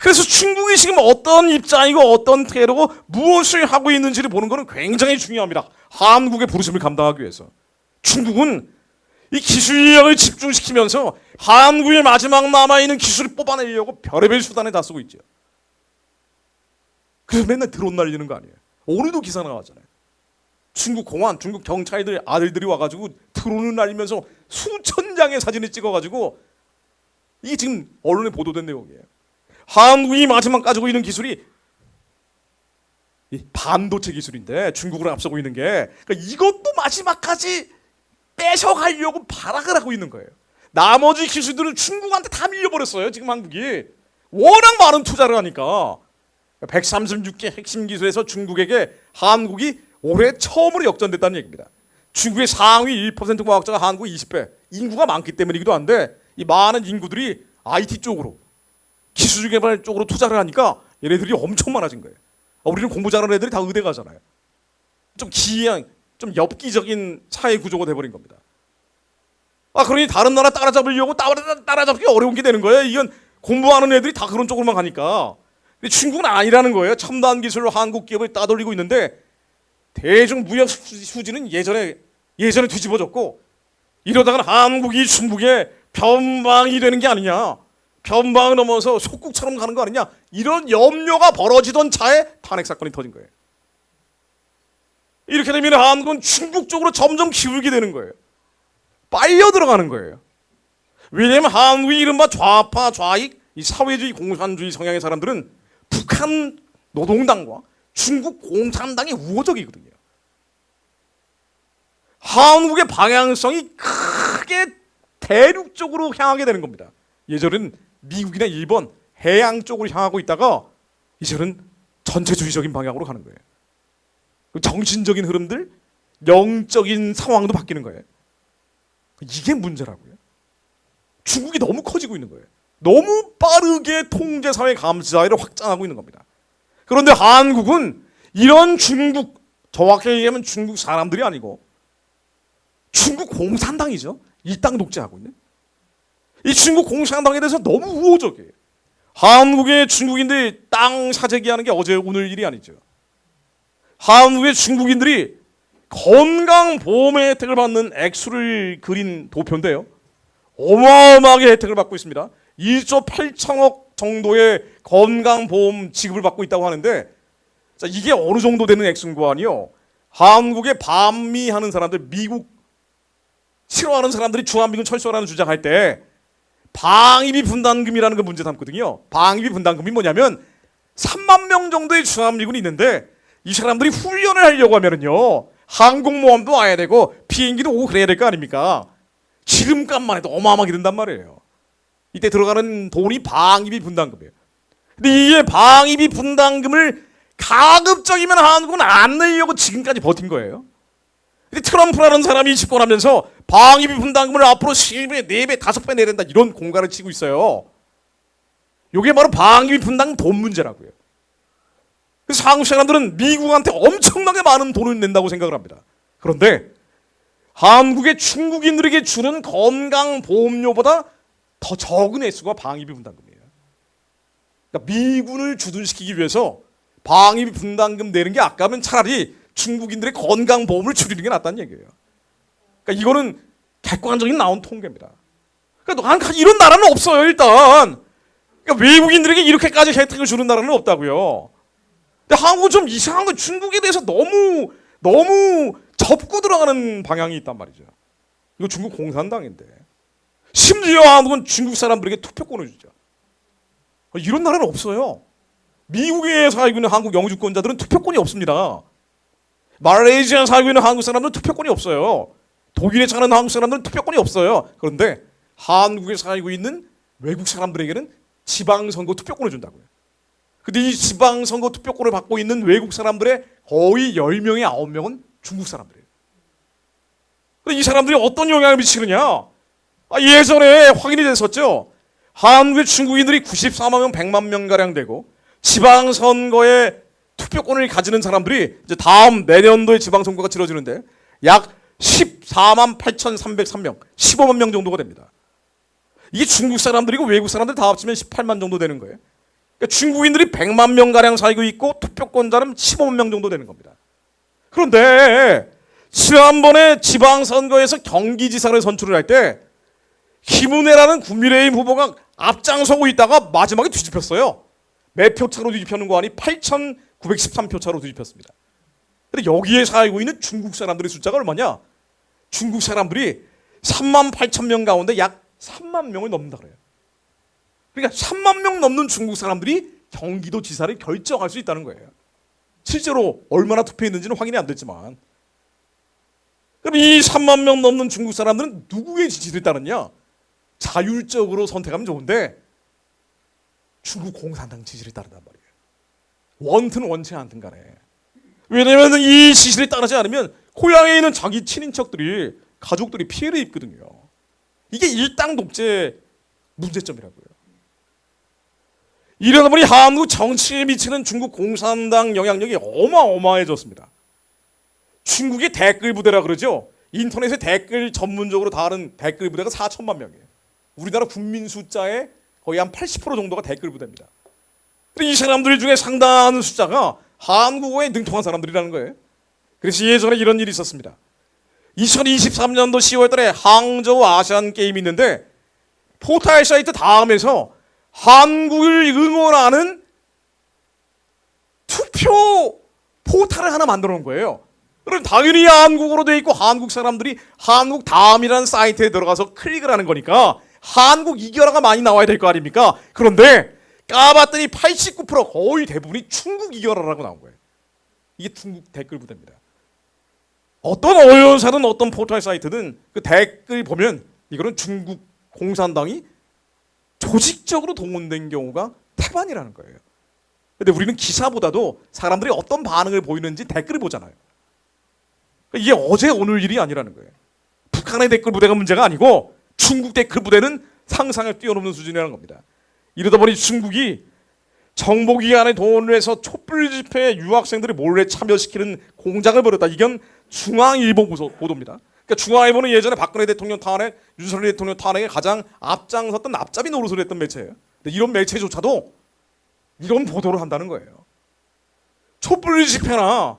그래서 중국이 지금 어떤 입장이고 어떤 태도고 무엇을 하고 있는지를 보는 것은 굉장히 중요합니다. 한국의 부르심을 감당하기 위해서. 중국은 이 기술력을 집중시키면서 한국의 마지막 남아있는 기술을 뽑아내려고 별의별 수단을 다 쓰고 있죠. 그래서 맨날 드론 날리는 거 아니에요. 오늘도 기사 나왔잖아요. 중국 공안, 중국 경찰들 아들들이 와가지고 드론을 날리면서 수천 장의 사진을 찍어가지고, 이게 지금 언론에 보도된 내용이에요. 한국이 마지막 가지고 있는 기술이 이 반도체 기술인데 중국을 앞서고 있는 게, 그러니까 이것도 마지막까지 뺏어가려고 발악을 하고 있는 거예요. 나머지 기술들은 중국한테 다 밀려버렸어요. 지금 한국이 워낙 많은 투자를 하니까. 136개 핵심 기술에서 중국에게 한국이 올해 처음으로 역전됐다는 얘기입니다. 중국의 상위 1% 과학자가 한국의 20배, 인구가 많기 때문이기도 한데 이 많은 인구들이 IT 쪽으로, 기술 개발 쪽으로 투자를 하니까 얘네들이 엄청 많아진 거예요. 우리는 공부 잘하는 애들이 다 의대 가잖아요. 좀 기이한 좀 엽기적인 사회 구조가 돼버린 겁니다. 그러니 다른 나라 따라잡으려고 따라잡기 어려운 게 되는 거예요. 이건 공부하는 애들이 다 그런 쪽으로만 가니까. 근데 중국은 아니라는 거예요. 첨단 기술로 한국 기업을 따돌리고 있는데 대중 무역 수지는 예전에 뒤집어졌고, 이러다가는 한국이 중국의 변방이 되는 게 아니냐, 변방을 넘어서 속국처럼 가는 거 아니냐, 이런 염려가 벌어지던 차에 탄핵 사건이 터진 거예요. 이렇게 되면 한국은 중국 쪽으로 점점 기울게 되는 거예요. 빨려 들어가는 거예요. 왜냐하면 한국이 이른바 좌파 좌익 이 사회주의 공산주의 성향의 사람들은 북한 노동당과 중국 공산당이 우호적이거든요. 한국의 방향성이 크게 대륙 쪽으로 향하게 되는 겁니다. 예전엔 미국이나 일본 해양 쪽으로 향하고 있다가 이제는 전체주의적인 방향으로 가는 거예요. 정신적인 흐름들, 영적인 상황도 바뀌는 거예요. 이게 문제라고요. 중국이 너무 커지고 있는 거예요. 너무 빠르게 통제사회 감시사회를 확장하고 있는 겁니다. 그런데 한국은 이런 중국, 정확히 얘기하면 중국 사람들이 아니고 중국 공산당이죠. 일당 독재하고 있는. 이 중국 공산당에 대해서 너무 우호적이에요. 한국의 중국인들이 땅 사재기하는 게 어제 오늘 일이 아니죠. 한국의 중국인들이 건강보험의 혜택을 받는 액수를 그린 도표인데요. 어마어마하게 혜택을 받고 있습니다. 1조 8천억 정도의 건강보험 지급을 받고 있다고 하는데, 자, 이게 어느 정도 되는 액수인가 아니요. 한국의 반미하는 사람들, 미국 싫어하는 사람들이 주한미군 철수하라는 주장할 때 방위비 분담금이라는 거 문제 삼거든요. 방위비 분담금이 뭐냐면 3만 명 정도의 주한미군이 있는데 이 사람들이 훈련을 하려고 하면은요, 항공모함도 와야 되고 비행기도 오고 그래야 될 거 아닙니까? 지름값만 해도 어마어마하게 든단 말이에요. 이때 들어가는 돈이 방위비 분담금이에요. 근데 이게 방위비 분담금을 가급적이면 한국은 안 내려고 지금까지 버틴 거예요. 근데 트럼프라는 사람이 집권하면서 방위비 분담금을 앞으로 10배, 4배, 5배 내린다 이런 공가를 치고 있어요. 이게 바로 방위비 분담금 돈 문제라고요. 그래서 한국 사람들은 미국한테 엄청나게 많은 돈을 낸다고 생각을 합니다. 그런데 한국의 중국인들에게 주는 건강보험료보다 더 적은 액수가 방위비 분담금이에요. 그러니까 미군을 주둔시키기 위해서 방위비 분담금 내는 게 아까면 차라리 중국인들의 건강보험을 줄이는 게 낫다는 얘기예요. 그러니까 이거는 객관적인 나온 통계입니다. 그러니까 이런 나라는 없어요, 일단. 그러니까 외국인들에게 이렇게까지 혜택을 주는 나라는 없다고요. 근데 한국은 좀 이상한 건 중국에 대해서 너무 접고 들어가는 방향이 있단 말이죠. 이거 중국 공산당인데. 심지어 한국은 중국 사람들에게 투표권을 주죠. 이런 나라는 없어요. 미국에 살고 있는 한국 영주권자들은 투표권이 없습니다. 말레이시아에 살고 있는 한국 사람들은 투표권이 없어요. 독일에 사는 한국 사람들은 투표권이 없어요. 그런데 한국에 살고 있는 외국 사람들에게는 지방선거 투표권을 준다고요. 근데 이 지방선거 투표권을 받고 있는 외국 사람들의 거의 10명에 9명은 중국 사람들이에요. 근데 이 사람들이 어떤 영향을 미치느냐? 예전에 확인이 됐었죠. 한국의 중국인들이 94만 명, 100만 명가량 되고 지방선거에 투표권을 가지는 사람들이 이제 다음 내년도에 지방선거가 치러지는데 약 14만 8,303명, 15만 명 정도가 됩니다. 이게 중국 사람들이고 외국 사람들 다 합치면 18만 정도 되는 거예요. 그러니까 중국인들이 100만 명가량 살고 있고 투표권자는 15만 명 정도 되는 겁니다. 그런데 지난번에 지방선거에서 경기지사를 선출을 할 때 김은혜라는 국민의힘 후보가 앞장서고 있다가 마지막에 뒤집혔어요. 몇 표 차로 뒤집혔는 거 아니 8,913표 차로 뒤집혔습니다. 근데 여기에 살고 있는 중국 사람들의 숫자가 얼마냐? 중국 사람들이 3만 8천 명 가운데 약 3만 명을 넘는다 그래요. 그러니까 3만 명 넘는 중국 사람들이 경기도 지사를 결정할 수 있다는 거예요. 실제로 얼마나 투표했는지는 확인이 안 됐지만. 그럼 이 3만 명 넘는 중국 사람들은 누구의 지지를 따르냐? 자율적으로 선택하면 좋은데 중국 공산당 지지를 따른단 말이에요. 원든 원치 않든 간에. 왜냐하면 이 지지를 따르지 않으면 고향에 있는 자기 친인척들이, 가족들이 피해를 입거든요. 이게 일당 독재 문제점이라고요. 이러다 보니 한국 정치에 미치는 중국 공산당 영향력이 어마어마해졌습니다. 중국의 댓글 부대라 그러죠. 인터넷에 댓글 전문적으로 다루는 댓글 부대가 4천만 명이에요. 우리나라 국민 숫자의 거의 한 80% 정도가 댓글 부대입니다. 이 사람들 중에 상당한 숫자가 한국어에 능통한 사람들이라는 거예요. 그래서 예전에 이런 일이 있었습니다. 2023년도 10월 달에 항저우 아시안 게임이 있는데 포털 사이트 다음에서 한국을 응원하는 투표 포털을 하나 만들어 놓은 거예요. 그럼 당연히 한국어로 돼 있고 한국 사람들이 한국 다음이라는 사이트에 들어가서 클릭을 하는 거니까 한국 이겨라가 많이 나와야 될 거 아닙니까? 그런데 까봤더니 89% 거의 대부분이 중국 이겨라라고 나온 거예요. 이게 중국 댓글 부대입니다. 어떤 언론사든 어떤 포털 사이트든 그 댓글 보면 이거는 중국 공산당이 조직적으로 동원된 경우가 태반이라는 거예요. 근데 우리는 기사보다도 사람들이 어떤 반응을 보이는지 댓글을 보잖아요. 이게 어제 오늘 일이 아니라는 거예요. 북한의 댓글 부대가 문제가 아니고 중국 댓글 부대는 상상을 뛰어넘는 수준이라는 겁니다. 이러다 보니 중국이 정보기관에 돈을 내서 촛불 집회에 유학생들을 몰래 참여시키는 공작을 벌였다. 이건 중앙일보 보도입니다. 그러니까 중앙일보는 예전에 박근혜 대통령 탄핵, 윤석열 대통령 탄핵에 가장 앞장섰던 앞잡이 노릇을 했던 매체예요. 근데 이런 매체조차도 이런 보도를 한다는 거예요. 촛불 집회나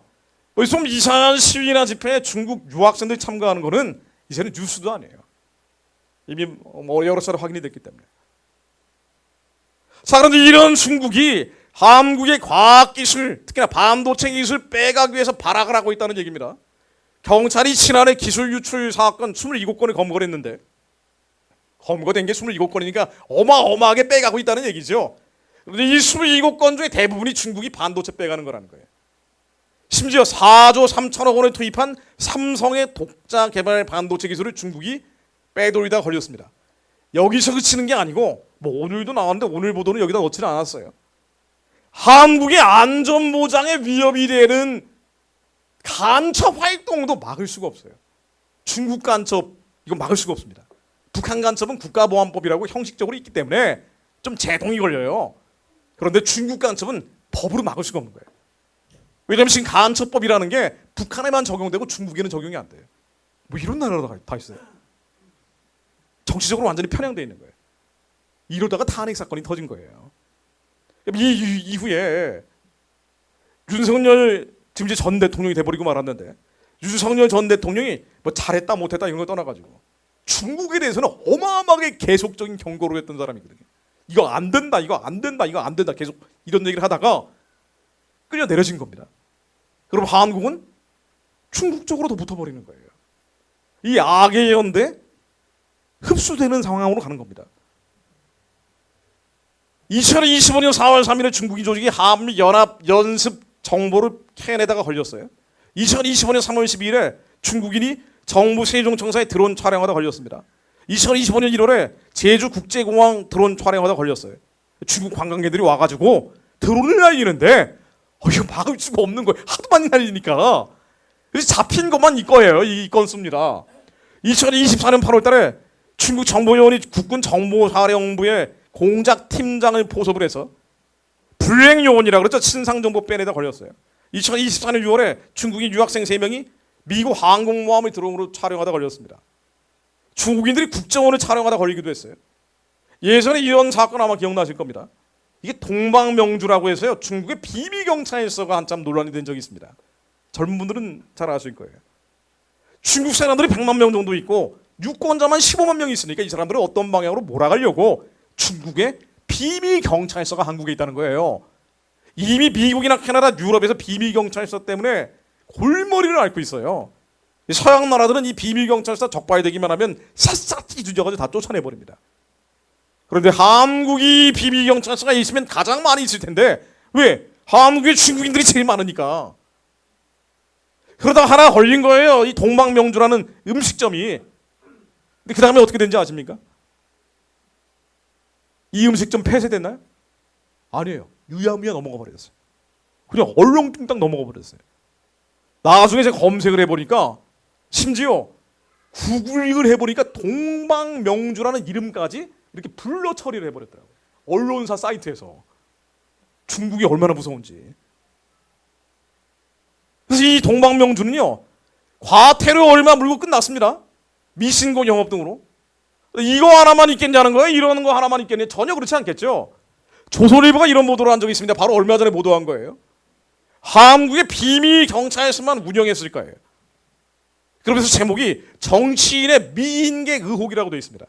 좀 이상한 시위나 집회에 중국 유학생들 참가하는 거는 이제는 뉴스도 아니에요. 이미 여러 차례 확인이 됐기 때문에. 자, 그런데 이런 중국이 한국의 과학기술, 특히나 반도체 기술 빼가기 위해서 발악을 하고 있다는 얘기입니다. 경찰이 지난해 기술 유출 사건 27건을 검거를 했는데 검거된 게 27건이니까 어마어마하게 빼가고 있다는 얘기죠. 그런데 이 27건 중에 대부분이 중국이 반도체 빼가는 거라는 거예요. 심지어 4조 3천억 원을 투입한 삼성의 독자 개발 반도체 기술을 중국이 빼돌리다 걸렸습니다. 여기서 그치는 게 아니고 오늘도 나왔는데 오늘 보도는 여기다 넣지는 않았어요. 한국의 안전보장에 위협이 되는 간첩 활동도 막을 수가 없어요. 중국 간첩 이거 막을 수가 없습니다. 북한 간첩은 국가보안법이라고 형식적으로 있기 때문에 좀 제동이 걸려요. 그런데 중국 간첩은 법으로 막을 수가 없는 거예요. 왜냐하면 지금 간첩법이라는 게 북한에만 적용되고 중국에는 적용이 안 돼요. 이런 나라가 다 있어요. 정치적으로 완전히 편향되어 있는 거예요. 이러다가 탄핵 사건이 터진 거예요. 이후에 윤석열 지금 이제 전 대통령이 돼버리고 말았는데 윤석열 전 대통령이 잘했다 못했다 이런 걸 떠나가지고 중국에 대해서는 어마어마하게 계속적인 경고를 했던 사람이거든요. 이거 안 된다, 이거 안 된다, 이거 안 된다 계속 이런 얘기를 하다가 끌려 내려진 겁니다. 그럼 한국은 중국 쪽으로 더 붙어버리는 거예요. 이 악의 연대 흡수되는 상황으로 가는 겁니다. 2025년 4월 3일에 중국이 조직이 한미연합연습 정보를 캐내다가 걸렸어요. 2025년 3월 12일에 중국인이 정부 세종청사에 드론 촬영하다 걸렸습니다. 2025년 1월에 제주국제공항 드론 촬영하다 걸렸어요. 중국 관광객들이 와가지고 드론을 날리는데 이거 막을 수가 없는 거예요. 하도 많이 날리니까. 그래서 잡힌 것만 이거예요. 이 건수입니다. 2024년 8월 달에 중국 정보요원이 국군 정보사령부의 공작팀장을 포섭을 해서 불행요원이라고 그랬죠. 신상정보 빼내다 걸렸어요. 2024년 6월에 중국인 유학생 3명이 미국 항공모함의 드론으로 촬영하다 걸렸습니다. 중국인들이 국정원을 촬영하다 걸리기도 했어요. 예전에 이런 사건 아마 기억나실 겁니다. 이게 동방명주라고 해서요. 중국의 비밀경찰서가 한참 논란이 된 적이 있습니다. 젊은 분들은 잘 아실 거예요. 중국 사람들이 100만 명 정도 있고 유권자만 15만 명이 있으니까 이 사람들은 어떤 방향으로 몰아가려고 중국의 비밀경찰서가 한국에 있다는 거예요. 이미 미국이나 캐나다, 유럽에서 비밀경찰서 때문에 골머리를 앓고 있어요. 서양 나라들은 이 비밀경찰서 적발되기만 하면 샅샅이 뒤져가지고 다 쫓아내버립니다. 그런데 한국이 비밀경찰서가 있으면 가장 많이 있을 텐데 왜? 한국에 중국인들이 제일 많으니까. 그러다가 하나 걸린 거예요. 이 동방명주라는 음식점이. 근데 그 다음에 어떻게 된지 아십니까? 이 음식점 폐쇄됐나요? 아니에요. 유야무야 넘어가 버렸어요. 그냥 얼렁뚱땅 넘어가 버렸어요. 나중에 제가 검색을 해보니까 심지어 구글을 해보니까 동방명주라는 이름까지 이렇게 불러 처리를 해버렸더라고요. 언론사 사이트에서. 중국이 얼마나 무서운지. 그래서 이 동방명주는요. 과태료 얼마 물고 끝났습니다. 미신고 영업 등으로. 이거 하나만 있겠냐는 거예요? 이러는 거 하나만 있겠냐? 전혀 그렇지 않겠죠. 조선일보가 이런 보도를 한 적이 있습니다. 바로 얼마 전에 보도한 거예요. 한국의 비밀 경찰서만 운영했을 거예요. 그러면서 제목이 정치인의 미인계 의혹이라고 되어 있습니다.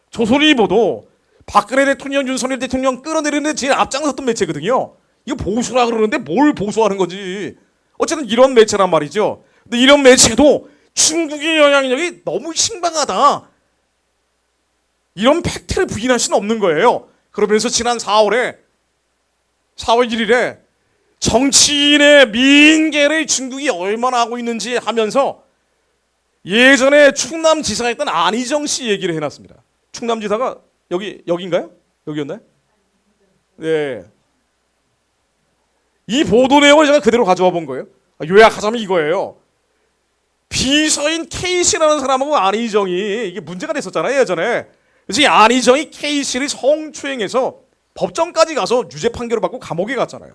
조선일보도 박근혜 대통령, 윤석열 대통령 끌어내리는 데 제일 앞장섰던 매체거든요. 이거 보수라 그러는데 뭘 보수하는 거지. 어쨌든 이런 매체란 말이죠. 근데 이런 매체도 중국의 영향력이 너무 신박하다. 이런 팩트를 부인할 수는 없는 거예요. 그러면서 지난 4월 1일에 정치인의 미인계를 중국이 얼마나 하고 있는지 하면서 예전에 충남지사였던 안희정 씨 얘기를 해놨습니다. 충남지사가 여기인가요? 여기였나요? 네. 이 보도 내용을 제가 그대로 가져와 본 거예요. 요약하자면 이거예요. 비서인 K씨라는 사람하고 안희정이 이게 문제가 됐었잖아요, 예전에. 그래서 이 안희정이 K씨를 성추행해서 법정까지 가서 유죄 판결을 받고 감옥에 갔잖아요.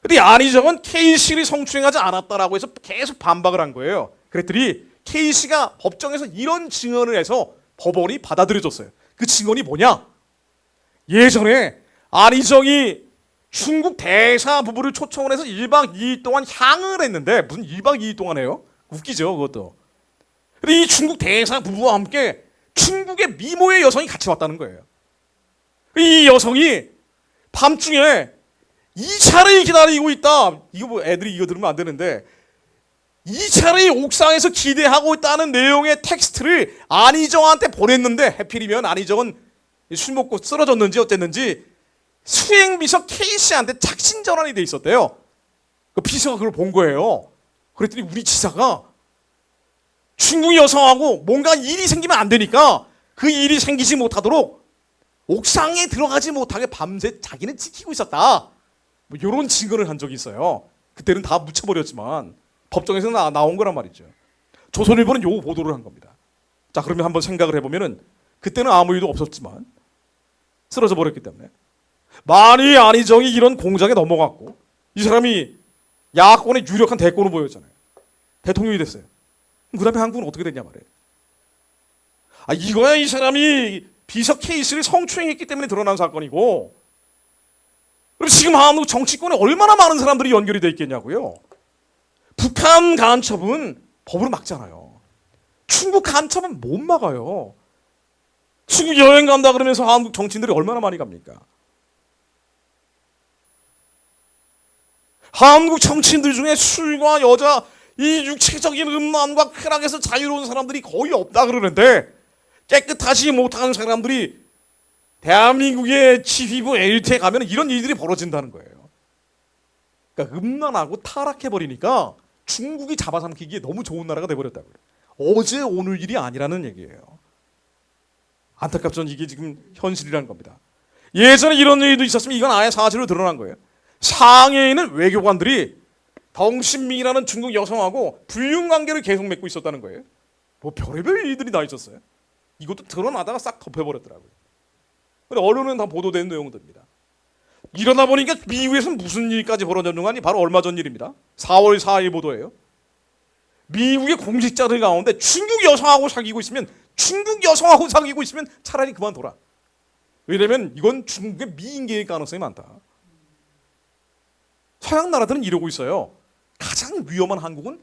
근데 안희정은 K씨를 성추행하지 않았다라고 해서 계속 반박을 한 거예요. 그랬더니 K씨가 법정에서 이런 증언을 해서 법원이 받아들여줬어요. 그 증언이 뭐냐? 예전에 안희정이 중국 대사 부부를 초청을 해서 1박 2일 동안 향을 했는데 무슨 1박 2일 동안 해요? 웃기죠, 그것도. 근데 이 중국 대사 부부와 함께 중국의 미모의 여성이 같이 왔다는 거예요. 이 여성이 밤중에 이 차를 기다리고 있다. 이거 뭐 애들이 이거 들으면 안 되는데 이 차를 옥상에서 기대하고 있다는 내용의 텍스트를 안희정한테 보냈는데 해필이면 안희정은 술 먹고 쓰러졌는지 어쨌는지 수행비서 K씨한테 착신 전환이 돼 있었대요. 그 비서가 그걸 본 거예요. 그랬더니 우리 지사가 중국 여성하고 뭔가 일이 생기면 안 되니까 그 일이 생기지 못하도록 옥상에 들어가지 못하게 밤새 자기는 지키고 있었다. 뭐 이런 증언을 한 적이 있어요. 그때는 다 묻혀버렸지만 법정에서 나온 거란 말이죠. 조선일보는 요 보도를 한 겁니다. 자, 그러면 한번 생각을 해보면은 그때는 아무 일도 없었지만 쓰러져 버렸기 때문에 만일 안희정이 이런 공작에 넘어갔고 이 사람이 야권의 유력한 대권을 보였잖아요. 대통령이 됐어요. 그 다음에 한국은 어떻게 됐냐 말이에요. 이거야 이 사람이 비서 K씨를 성추행했기 때문에 드러난 사건이고 그럼 지금 한국 정치권에 얼마나 많은 사람들이 연결이 돼 있겠냐고요. 북한 간첩은 법으로 막잖아요. 중국 간첩은 못 막아요. 중국 여행 간다 그러면서 한국 정치인들이 얼마나 많이 갑니까? 한국 정치인들 중에 술과 여자, 이 육체적인 음란과 쾌락에서 자유로운 사람들이 거의 없다 그러는데 깨끗하지 못한 사람들이 대한민국의 지휘부 엘리트에 가면 이런 일들이 벌어진다는 거예요. 그러니까 음란하고 타락해버리니까 중국이 잡아삼키기에 너무 좋은 나라가 돼버렸다고요. 어제 오늘 일이 아니라는 얘기예요. 안타깝지만 이게 지금 현실이라는 겁니다. 예전에 이런 일도 있었으면 이건 아예 사실로 드러난 거예요. 상해에 있는 외교관들이 덩신민이라는 중국 여성하고 불륜 관계를 계속 맺고 있었다는 거예요. 뭐 별의별 일들이 다 있었어요. 이것도 드러나다가 싹 덮여버렸더라고요. 근데 언론은 다 보도된 내용들입니다. 이러다 보니까 미국에서는 무슨 일까지 벌어졌는가 바로 얼마 전 일입니다. 4월 4일 보도예요. 미국의 공직자들 가운데 중국 여성하고 사귀고 있으면 차라리 그만둬라. 왜냐면 이건 중국의 미인계일 가능성이 많다. 서양 나라들은 이러고 있어요. 가장 위험한 한국은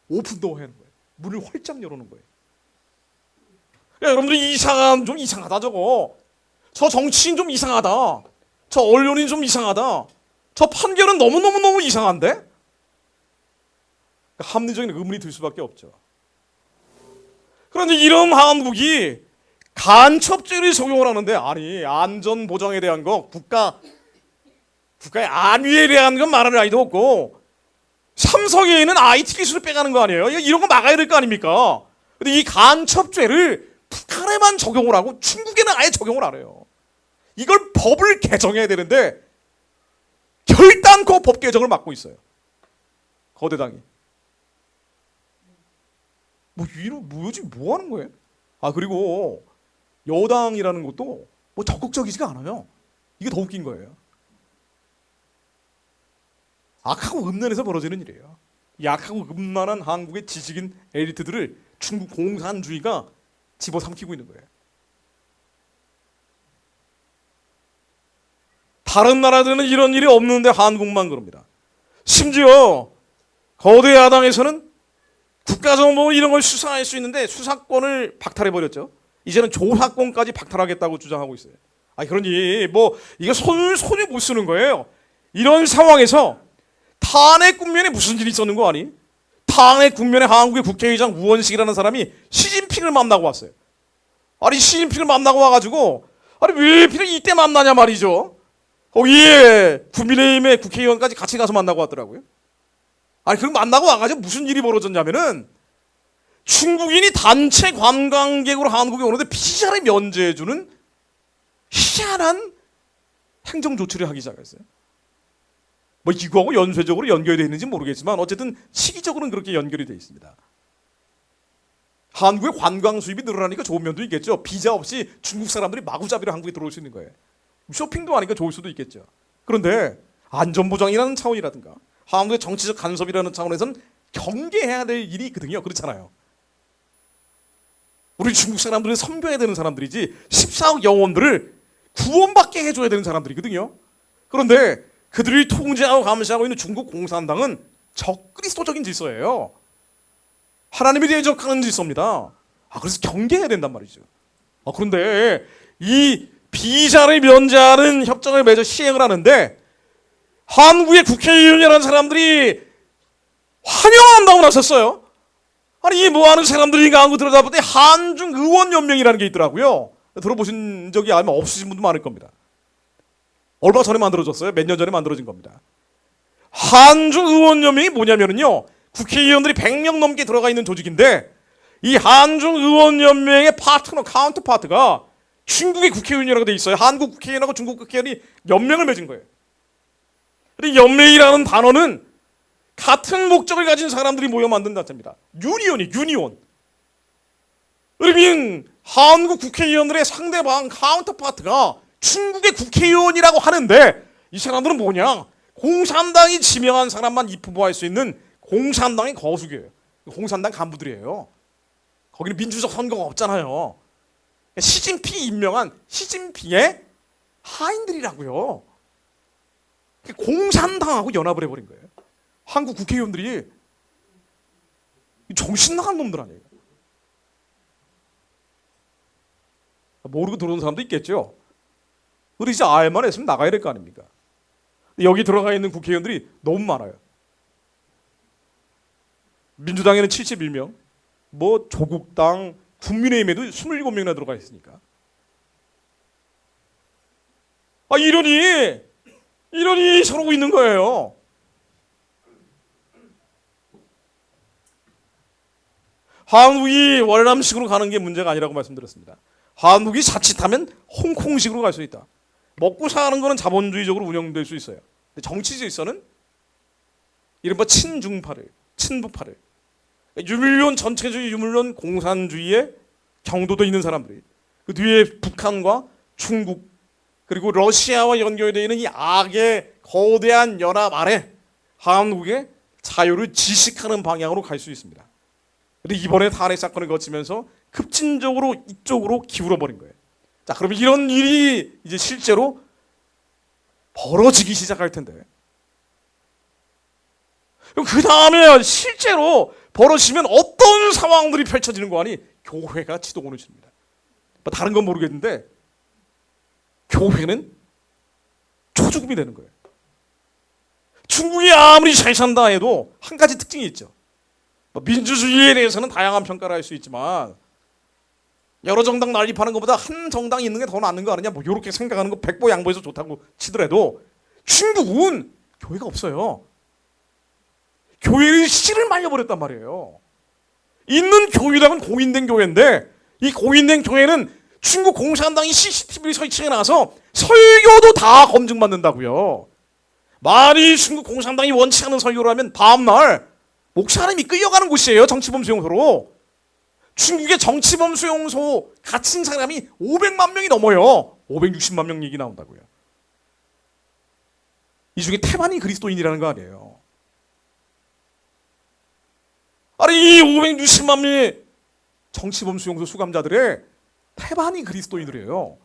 오픈도어 하는 거예요. 문을 활짝 열어놓는 거예요. 야, 여러분들 좀 이상하다 저거. 저 정치인 좀 이상하다. 저 언론인 좀 이상하다. 저 판결은 너무 이상한데? 그러니까 합리적인 의문이 들 수밖에 없죠. 그런데 이런 한국이 간첩죄를 적용을 하는데 아니 안전 보장에 대한 거 국가의 안위에 대한 건 말할 나위도 없고 삼성에 있는 IT 기술을 빼가는 거 아니에요? 이런 거 막아야 될 거 아닙니까? 근데 이 간첩죄를 북한에만 적용을 하고 중국에는 아예 적용을 안 해요. 이걸 법을 개정해야 되는데 결단코 법 개정을 막고 있어요. 거대당이. 뭐지? 뭐 하는 거예요? 그리고 여당이라는 것도 뭐 적극적이지가 않아요. 이게 더 웃긴 거예요. 악하고 읍면에서 벌어지는 일이에요. 약하고 음란한 한국의 지식인 엘리트들을 중국 공산주의가 집어삼키고 있는 거예요. 다른 나라들은 이런 일이 없는데 한국만 그럽니다. 심지어 거대 야당에서는 국가정보 이런 걸 수사할 수 있는데 수사권을 박탈해버렸죠. 이제는 조사권까지 박탈하겠다고 주장하고 있어요. 그러니 뭐 이게 손을 못 쓰는 거예요. 이런 상황에서 탄핵 국면에 무슨 일이 있었는 거 아니? 탄핵 국면에 한국의 국회의장 우원식이라는 사람이 시진핑을 만나고 왔어요. 시진핑을 만나고 와가지고 왜 필요 이때 만나냐 말이죠. 거기에 국민의힘의 국회의원까지 같이 가서 만나고 왔더라고요. 그럼 만나고 와가지고 무슨 일이 벌어졌냐면은 중국인이 단체 관광객으로 한국에 오는데 비자를 면제해주는 희한한 행정 조치를 하기 시작했어요. 뭐 이거하고 연쇄적으로 연결되어 있는지 모르겠지만 어쨌든 시기적으로는 그렇게 연결이 되어 있습니다. 한국의 관광 수입이 늘어나니까 좋은 면도 있겠죠. 비자 없이 중국 사람들이 마구잡이로 한국에 들어올 수 있는 거예요. 쇼핑도 하니까 좋을 수도 있겠죠. 그런데 안전보장이라는 차원이라든가 한국의 정치적 간섭이라는 차원에서는 경계해야 될 일이 있거든요. 그렇잖아요. 우리 중국 사람들은 섬겨야 되는 사람들이지 14억 영혼들을 구원받게 해줘야 되는 사람들이거든요. 그런데 그들이 통제하고 감시하고 있는 중국 공산당은 적그리스도적인 질서예요. 하나님에 대적하는 질서입니다. 그래서 경계해야 된단 말이죠. 그런데 이 비자를 면제하는 협정을 맺어 시행을 하는데 한국의 국회의원이라는 사람들이 환영한다고 나섰어요. 이게 뭐하는 사람들인가 하고 들여다보니 한중 의원연맹이라는 게 있더라고요. 들어보신 적이 아마 없으신 분도 많을 겁니다. 얼마 전에 만들어졌어요. 몇 년 전에 만들어진 겁니다. 한중 의원연맹이 뭐냐면요, 국회의원들이 100명 넘게 들어가 있는 조직인데 이 한중 의원연맹의 파트너, 카운터파트가 중국의 국회의원이라고 돼 있어요. 한국 국회의원하고 중국 국회의원이 연맹을 맺은 거예요. 근데 연맹이라는 단어는 같은 목적을 가진 사람들이 모여 만든 단체입니다. 유니온. 그러면 한국 국회의원들의 상대방 카운터파트가 중국의 국회의원이라고 하는데 이 사람들은 뭐냐? 공산당이 지명한 사람만 입후보할 수 있는 공산당의 거수기예요. 공산당 간부들이에요. 거기는 민주적 선거가 없잖아요. 시진핑이 임명한 시진핑의 하인들이라고요. 공산당하고 연합을 해버린 거예요. 한국 국회의원들이 정신 나간 놈들 아니에요. 모르고 들어온 사람도 있겠죠. 우리 이제 알만 했으면 나가야 될 거 아닙니까? 여기 들어가 있는 국회의원들이 너무 많아요. 민주당에는 71명, 뭐 조국당, 국민의힘에도 27명이나 들어가 있으니까. 이러니 저러고 있는 거예요. 한국이 월남식으로 가는 게 문제가 아니라고 말씀드렸습니다. 한국이 자칫하면 홍콩식으로 갈 수 있다. 먹고 사는 거는 자본주의적으로 운영될 수 있어요. 근데 정치 질서는 이른바 친중파를, 친북파를, 유물론 전체주의, 유물론 공산주의에 경도도 있는 사람들이 그 뒤에 북한과 중국 그리고 러시아와 연결되어 있는 이 악의 거대한 연합 아래 한국의 자유를 지식하는 방향으로 갈 수 있습니다. 근데 이번에 탄핵 사건을 거치면서 급진적으로 이쪽으로 기울어 버린 거예요. 자, 그러면 이런 일이 이제 실제로 벌어지기 시작할 텐데. 그 다음에 실제로 벌어지면 어떤 상황들이 펼쳐지는 거 아니? 교회가 치동을 칩니다. 다른 건 모르겠는데 교회는 초죽음이 되는 거예요. 중국이 아무리 잘 산다 해도 한 가지 특징이 있죠. 민주주의에 대해서는 다양한 평가를 할 수 있지만 여러 정당 난립하는 것보다 한 정당이 있는 게 더 낫는 거 아니냐, 뭐 이렇게 생각하는 거 백보양보해서 좋다고 치더라도 중국은 교회가 없어요. 교회의 씨를 말려버렸단 말이에요. 있는 교회당은 공인된 교회인데 이 공인된 교회는 중국 공산당이 CCTV를 설치해놔서 설교도 다 검증받는다고요. 만일 중국 공산당이 원치 않은 설교를 하면 다음날 목사님이 끌려가는 곳이에요. 정치범 수용소로. 중국의 정치범 수용소 갇힌 사람이 500만 명이 넘어요. 560만 명 얘기 나온다고요. 이 중에 태반이 그리스도인이라는 거 아니에요. 아니 이 560만 명의 정치범 수용소 수감자들의 태반이 그리스도인들이에요.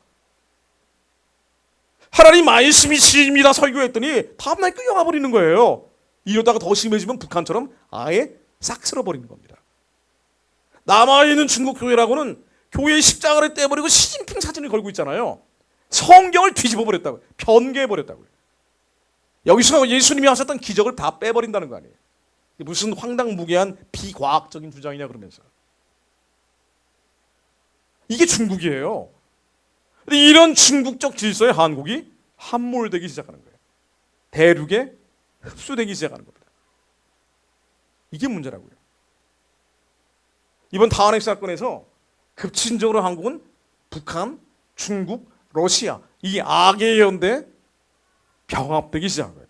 하나님 말씀이 진리다 설교했더니 다음날 끌려가 버리는 거예요. 이러다가 더 심해지면 북한처럼 아예 싹 쓸어버리는 겁니다. 남아있는 중국 교회라고는 교회의 십자가를 떼버리고 시진핑 사진을 걸고 있잖아요. 성경을 뒤집어 버렸다고요. 변개해 버렸다고요. 여기서 예수님이 하셨던 기적을 다 빼버린다는 거 아니에요. 무슨 황당무계한 비과학적인 주장이냐 그러면서. 이게 중국이에요. 이런 중국적 질서에 한국이 함몰되기 시작하는 거예요. 대륙에 흡수되기 시작하는 겁니다. 이게 문제라고요. 이번 탄핵 사건에서 급진적으로 한국은 북한, 중국, 러시아 이 악의 연대 병합되기 시작한 거예요.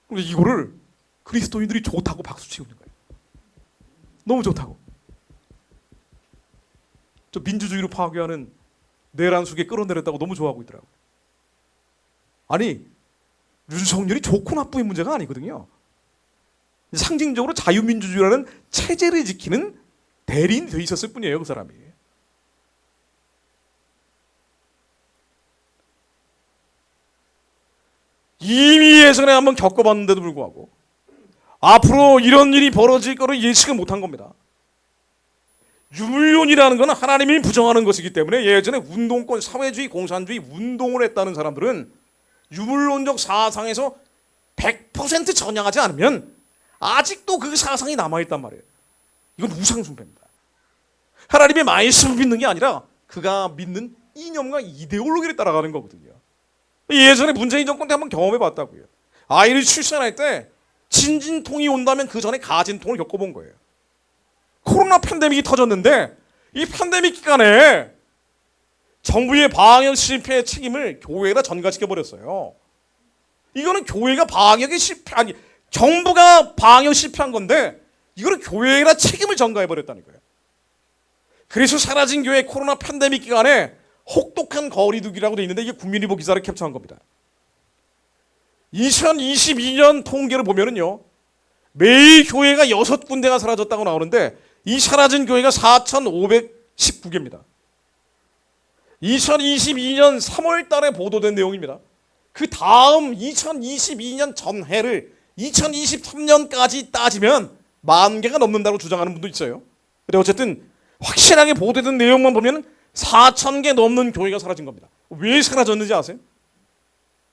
그런데 이거를 그리스도인들이 좋다고 박수치고 있는 거예요. 너무 좋다고. 저 민주주의로 파괴하는 내란 속에 끌어내렸다고 너무 좋아하고 있더라고요. 아니 윤석열이 좋고 나쁘의 문제가 아니거든요. 상징적으로 자유민주주의라는 체제를 지키는 대리인이 돼 있었을 뿐이에요. 그 사람이. 이미 예전에 한번 겪어봤는데도 불구하고 앞으로 이런 일이 벌어질 거를 예측을 못한 겁니다. 유물론이라는 건 하나님이 부정하는 것이기 때문에 예전에 운동권, 사회주의, 공산주의 운동을 했다는 사람들은 유물론적 사상에서 100% 전향하지 않으면 아직도 그 사상이 남아있단 말이에요. 이건 우상숭배입니다. 하나님의 말씀을 믿는 게 아니라 그가 믿는 이념과 이데올로기를 따라가는 거거든요. 예전에 문재인 정권 때 한번 경험해 봤다고요. 아이를 출산할 때 진진통이 온다면 그 전에 가진통을 겪어본 거예요. 코로나 팬데믹이 터졌는데 이 팬데믹 기간에 정부의 방역 실패의 책임을 교회에다 전가시켜버렸어요. 이거는 교회가 방역에 실패, 정부가 방역 실패한 건데 이거는 교회에다 책임을 전가해버렸다는 거예요. 그래서 사라진 교회 코로나 팬데믹 기간에 혹독한 거리두기라고 돼 있는데 이게 국민일보 기사를 캡처한 겁니다. 2022년 통계를 보면은요, 매일 교회가 6군데가 사라졌다고 나오는데 이 사라진 교회가 4,519개입니다. 2022년 3월 달에 보도된 내용입니다. 그 다음 2022년 전해를 2023년까지 따지면 10,000개가 넘는다고 주장하는 분도 있어요. 근데 어쨌든 확실하게 보도된 내용만 보면 4,000개 넘는 교회가 사라진 겁니다. 왜 사라졌는지 아세요?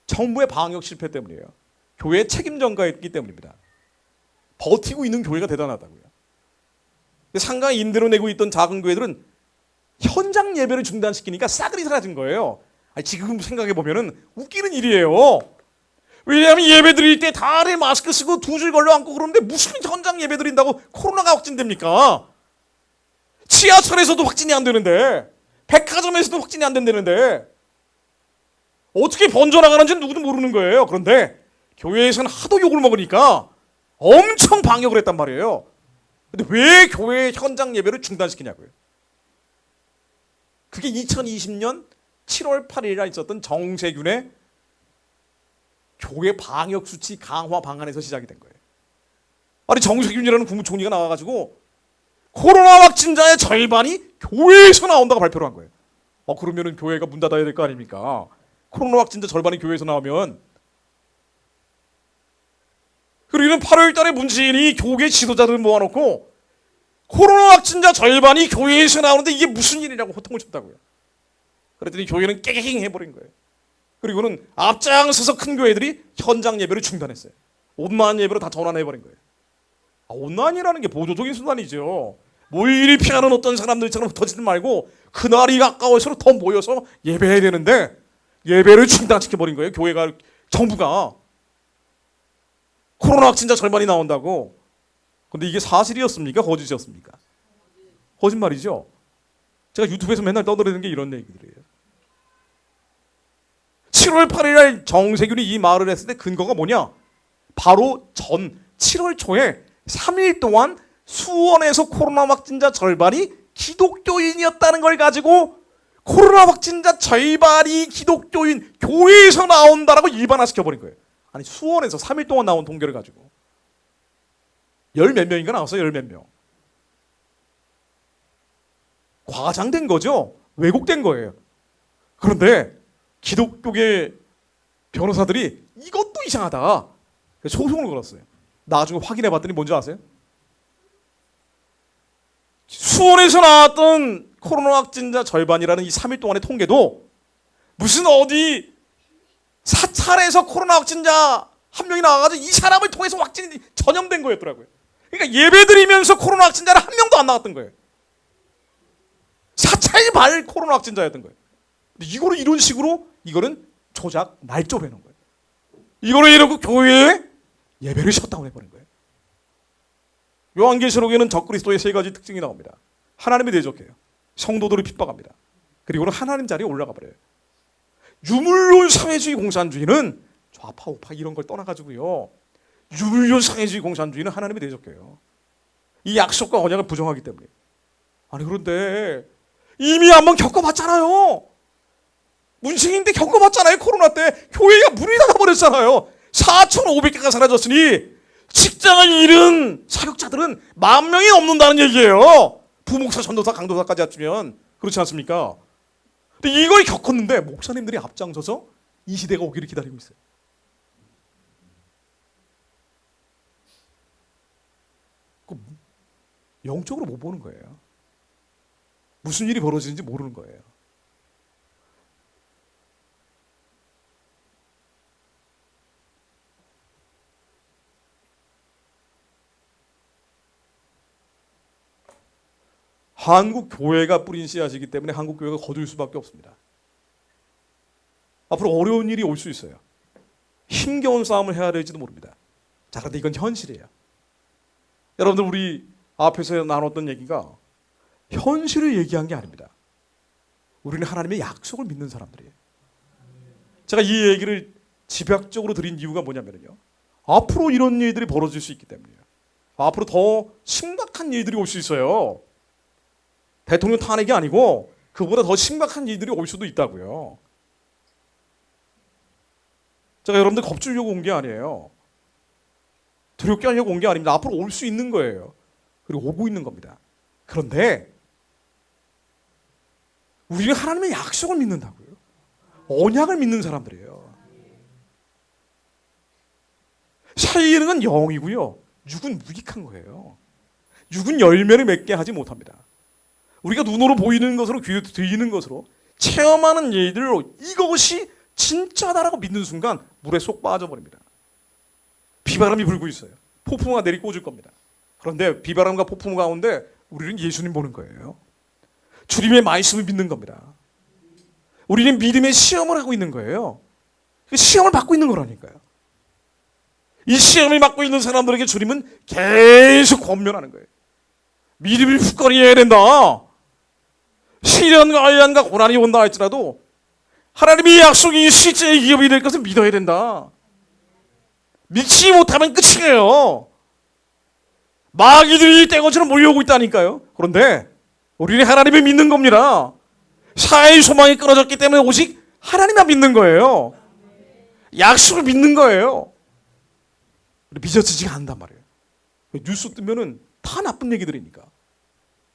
정부의 방역 실패 때문이에요. 교회에 책임 전가했기 때문입니다. 버티고 있는 교회가 대단하다고요. 상가에 임대로 내고 있던 작은 교회들은 현장 예배를 중단시키니까 싸그리 사라진 거예요. 아니, 지금 생각해보면 웃기는 일이에요. 왜냐하면 예배 드릴 때 다들 마스크 쓰고 두 줄 걸려 앉고 그러는데 무슨 현장 예배 드린다고 코로나가 확진됩니까? 지하철에서도 확진이 안 되는데, 백화점에서도 확진이 안 된다는데 어떻게 번져나가는지 누구도 모르는 거예요. 그런데 교회에서는 하도 욕을 먹으니까 엄청 방역을 했단 말이에요. 근데 왜 교회 현장 예배를 중단시키냐고요. 그게 2020년 7월 8일에 있었던 정세균의 교회 방역 수치 강화 방안에서 시작이 된 거예요. 아니 정세균이라는 국무총리가 나와가지고 코로나 확진자의 절반이 교회에서 나온다고 발표를 한 거예요. 그러면은 교회가 문 닫아야 될 거 아닙니까? 코로나 확진자 절반이 교회에서 나오면. 그리고 8월 달에 문재인이 교계 지도자들 모아놓고 코로나 확진자 절반이 교회에서 나오는데 이게 무슨 일이냐고 호통을 쳤다고요. 그랬더니 교회는 깨갱 해버린 거예요. 그리고는 앞장서서 큰 교회들이 현장 예배를 중단했어요. 온라인 예배로 다 전환해버린 거예요. 온라인이라는 게 보조적인 수단이죠. 모이를 피하는 어떤 사람들처럼 흩어지지 말고 그날이 가까워서 더 모여서 예배해야 되는데 예배를 중단시켜버린 거예요. 교회가, 정부가. 코로나 확진자 절반이 나온다고. 근데 이게 사실이었습니까? 거짓이었습니까? 거짓말이죠. 제가 유튜브에서 맨날 떠들어대는 게 이런 얘기들이에요. 7월 8일날 정세균이 이 말을 했을 때 근거가 뭐냐? 바로 전 7월 초에 3일 동안 수원에서 코로나 확진자 절반이 기독교인이었다는 걸 가지고 코로나 확진자 절반이 기독교인 교회에서 나온다라고 일반화시켜버린 거예요. 아니 수원에서 3일 동안 나온 통계를 가지고 열 몇 명인가 나왔어요. 열 몇 명. 과장된 거죠. 왜곡된 거예요. 그런데 기독교계 변호사들이 이것도 이상하다. 소송을 걸었어요. 나중에 확인해 봤더니 뭔지 아세요? 수원에서 나왔던 코로나 확진자 절반이라는 이 3일 동안의 통계도 무슨 어디 사찰에서 코로나 확진자 한 명이 나와가지고 이 사람을 통해서 확진이 전염된 거였더라고요. 그러니까 예배드리면서 코로나 확진자는 한 명도 안 나왔던 거예요. 사찰 발 코로나 확진자였던 거예요. 근데 이거를 이런 식으로 이거는 조작 날조해 놓은 거예요. 이거를 이러고 교회에 예배를 셧다운 해버린 거예요. 요한계시록에는 적그리스도의 세 가지 특징이 나옵니다. 하나님이 대적해요. 성도들을 핍박합니다. 그리고는 하나님 자리에 올라가 버려요. 유물론 사회주의 공산주의는 좌파 우파 이런 걸 떠나가지고요. 유물론 사회주의 공산주의는 하나님이 대적해요. 이 약속과 언약을 부정하기 때문에. 아니 그런데 이미 한번 겪어봤잖아요. 문신인데 겪어봤잖아요. 코로나 때 교회가 문이 닫아버렸잖아요. 4,500개가 사라졌으니 직장을 잃은 사역자들은 10,000명이 넘는다는 얘기예요. 부목사, 전도사, 강도사까지 합치면. 그렇지 않습니까? 근데 이걸 겪었는데 목사님들이 앞장서서 이 시대가 오기를 기다리고 있어요. 영적으로 못 보는 거예요. 무슨 일이 벌어지는지 모르는 거예요. 한국 교회가 뿌린 씨앗이기 때문에 한국 교회가 거둘 수밖에 없습니다. 앞으로 어려운 일이 올 수 있어요. 힘겨운 싸움을 해야 될지도 모릅니다. 자, 그런데 이건 현실이에요. 여러분들 우리 앞에서 나눴던 얘기가 현실을 얘기한 게 아닙니다. 우리는 하나님의 약속을 믿는 사람들이에요. 제가 이 얘기를 집약적으로 드린 이유가 뭐냐면요. 앞으로 이런 일들이 벌어질 수 있기 때문이에요. 앞으로 더 심각한 일들이 올 수 있어요. 대통령 탄핵이 아니고 그보다 더 심각한 일들이 올 수도 있다고요. 제가 여러분들 겁주려고 온 게 아니에요. 두렵게 하려고 온 게 아닙니다. 앞으로 올 수 있는 거예요. 그리고 오고 있는 겁니다. 그런데 우리는 하나님의 약속을 믿는다고요. 언약을 믿는 사람들이에요. 살리는 건 영이고요. 육은 무익한 거예요. 육은 열매를 맺게 하지 못합니다. 우리가 눈으로 보이는 것으로 귀로 들리는 것으로 체험하는 일들로 이것이 진짜다라고 믿는 순간 물에 쏙 빠져버립니다. 비바람이 불고 있어요. 폭풍우가 내리꽂을 겁니다. 그런데 비바람과 폭풍우 가운데 우리는 예수님 보는 거예요. 주님의 말씀을 믿는 겁니다. 우리는 믿음의 시험을 하고 있는 거예요. 시험을 받고 있는 거라니까요. 이 시험을 받고 있는 사람들에게 주님은 계속 권면하는 거예요. 믿음을 굳건히 해야 된다. 시련과 아연과 고난이 온다 할지라도 하나님의 약속이 실제의 기업이 될 것을 믿어야 된다. 믿지 못하면 끝이에요. 마귀들이 떼거지로 몰려오고 있다니까요. 그런데 우리는 하나님을 믿는 겁니다. 사회의 소망이 끊어졌기 때문에 오직 하나님만 믿는 거예요. 약속을 믿는 거예요. 믿어지지가 않단 말이에요. 뉴스 뜨면은 다 나쁜 얘기들이니까.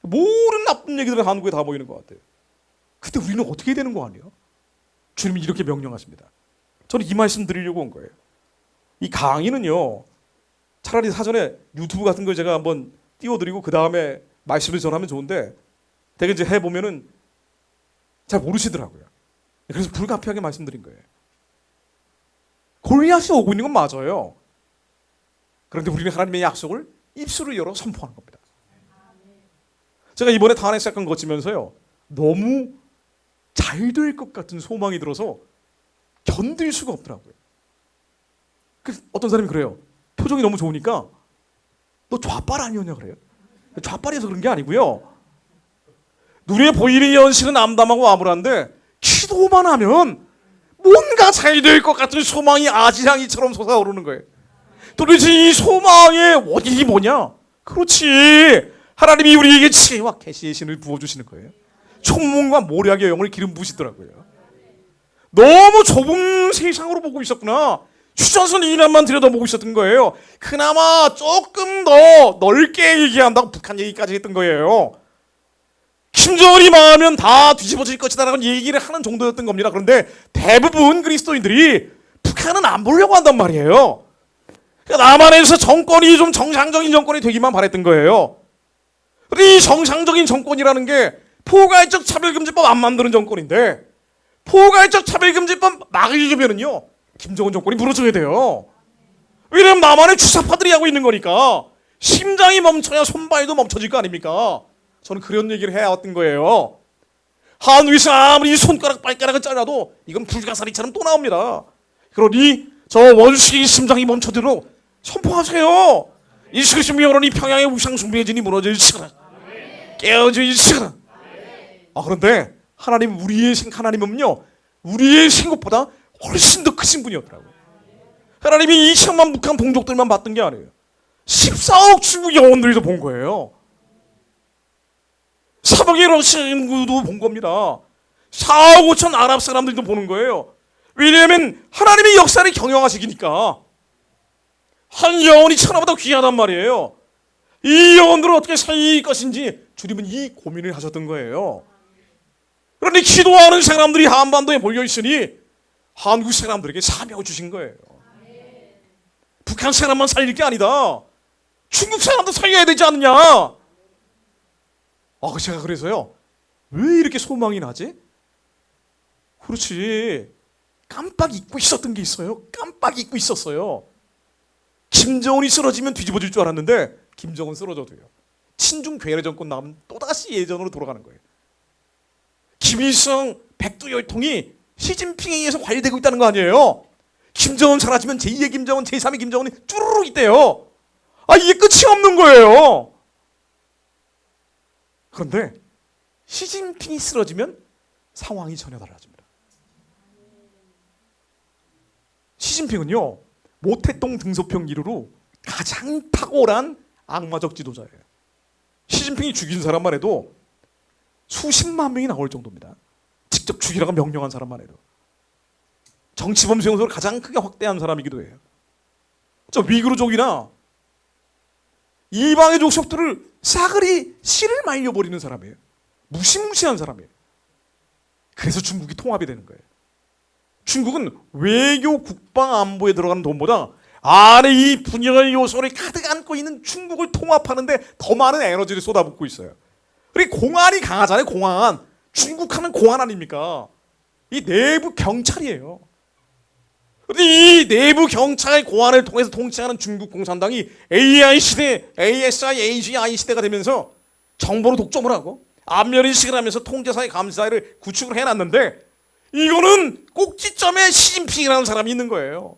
모든 나쁜 얘기들은 한국에 다 보이는 것 같아요. 근데 우리는 어떻게 해야 되는 거 아니에요? 주님이 이렇게 명령하십니다. 저는 이 말씀 드리려고 온 거예요. 이 강의는요, 차라리 사전에 유튜브 같은 걸 제가 한번 띄워드리고 그 다음에 말씀을 전하면 좋은데 되게 이제 해보면은 잘 모르시더라고요. 그래서 불가피하게 말씀드린 거예요. 골리앗이 오고 있는 건 맞아요. 그런데 우리는 하나님의 약속을 입술을 열어 선포하는 겁니다. 제가 이번에 탄핵 사건 거치면서요, 너무 잘 될 것 같은 소망이 들어서 견딜 수가 없더라고요. 어떤 사람이 그래요. 표정이 너무 좋으니까 너 좌빨 아니었냐 그래요. 좌빨이어서 그런 게 아니고요. 눈에 보이는 현실은 암담하고 암울한데 기도만 하면 뭔가 잘 될 것 같은 소망이 아지랑이처럼 솟아오르는 거예요. 도대체 이 소망의 원인이 뭐냐? 그렇지. 하나님이 우리에게 지혜와 계시의 신을 부어주시는 거예요. 총문과 모략의 영을 기름 부으시더라고요. 너무 좁은 세상으로 보고 있었구나. 휴전선 이란만 들여다보고 있었던 거예요. 그나마 조금 더 넓게 얘기한다고 북한 얘기까지 했던 거예요. 김정은이 망하면 다 뒤집어질 것이다라는 얘기를 하는 정도였던 겁니다. 그런데 대부분 그리스도인들이 북한은 안 보려고 한단 말이에요. 그러니까 남한에서 정권이 좀 정상적인 정권이 되기만 바랬던 거예요. 근데 이 정상적인 정권이라는 게 포괄적 차별금지법 안 만드는 정권인데, 포괄적 차별금지법 막으려면은요 김정은 정권이 무너져야 돼요. 왜냐면 남한의 주사파들이 하고 있는 거니까. 심장이 멈춰야 손발도 멈춰질 거 아닙니까? 저는 그런 얘기를 해왔던 거예요. 한국에서 아무리 손가락 발가락을 잘라도 이건 불가사리처럼 또 나옵니다. 그러니 저 원수의 심장이 멈춰도록 선포하세요. 이스라엘 명령이 평양의 우상 숭배진이 무너질 시간, 깨어질 시간. 그런데 하나님은요 우리의 생각보다 훨씬 더 크신 분이었더라고요. 하나님이 2천만 북한 동족들만 봤던 게 아니에요. 14억 중국 영혼들도 본 거예요. 3억의 러시아 인구도 본 겁니다. 4억 5천 아랍 사람들도 보는 거예요. 왜냐하면 하나님의 역사를 경영하시기니까. 한 영혼이 천하보다 귀하단 말이에요. 이 영혼들을 어떻게 살릴 것인지 주님은 이 고민을 하셨던 거예요. 그런데 기도하는 사람들이 한반도에 몰려있으니 한국 사람들에게 사명을 주신 거예요. 북한 사람만 살릴 게 아니다. 중국 사람도 살려야 되지 않느냐. 제가 그래서요, 왜 이렇게 소망이 나지? 그렇지, 깜빡 잊고 있었던 게 있어요. 깜빡 잊고 있었어요. 김정은이 쓰러지면 뒤집어질 줄 알았는데 김정은 쓰러져도요, 친중 괴뢰 정권 나오면 또다시 예전으로 돌아가는 거예요. 김일성 백두혈통이 시진핑에 의해서 관리되고 있다는 거 아니에요. 김정은 사라지면 제2의 김정은, 제3의 김정은이 쭈루룩 있대요. 이게 끝이 없는 거예요. 그런데 시진핑이 쓰러지면 상황이 전혀 달라집니다. 시진핑은요, 모태똥 등소평 이후로 가장 탁월한 악마적 지도자예요. 시진핑이 죽인 사람만 해도 수십만 명이 나올 정도입니다. 직접 죽이라고 명령한 사람만 해도. 정치범 수용소를 가장 크게 확대한 사람이기도 해요. 저 위구르족이나 이방의 족속들을 싸그리 씨를 말려버리는 사람이에요. 무시무시한 사람이에요. 그래서 중국이 통합이 되는 거예요. 중국은 외교, 국방, 안보에 들어가는 돈보다 안에 이 분열 요소를 가득 안고 있는 중국을 통합하는데 더 많은 에너지를 쏟아붓고 있어요. 그리고 공안이 강하잖아요. 공안. 중국 하면 공안 아닙니까? 이 내부 경찰이에요. 그런데 이 내부 경찰 공안을 통해서 통치하는 중국 공산당이 AI 시대, ASI, AGI 시대가 되면서 정보를 독점을 하고 안면인식을 하면서 통제사회 감사회를 구축을 해놨는데, 이거는 꼭지점에 시진핑이라는 사람이 있는 거예요.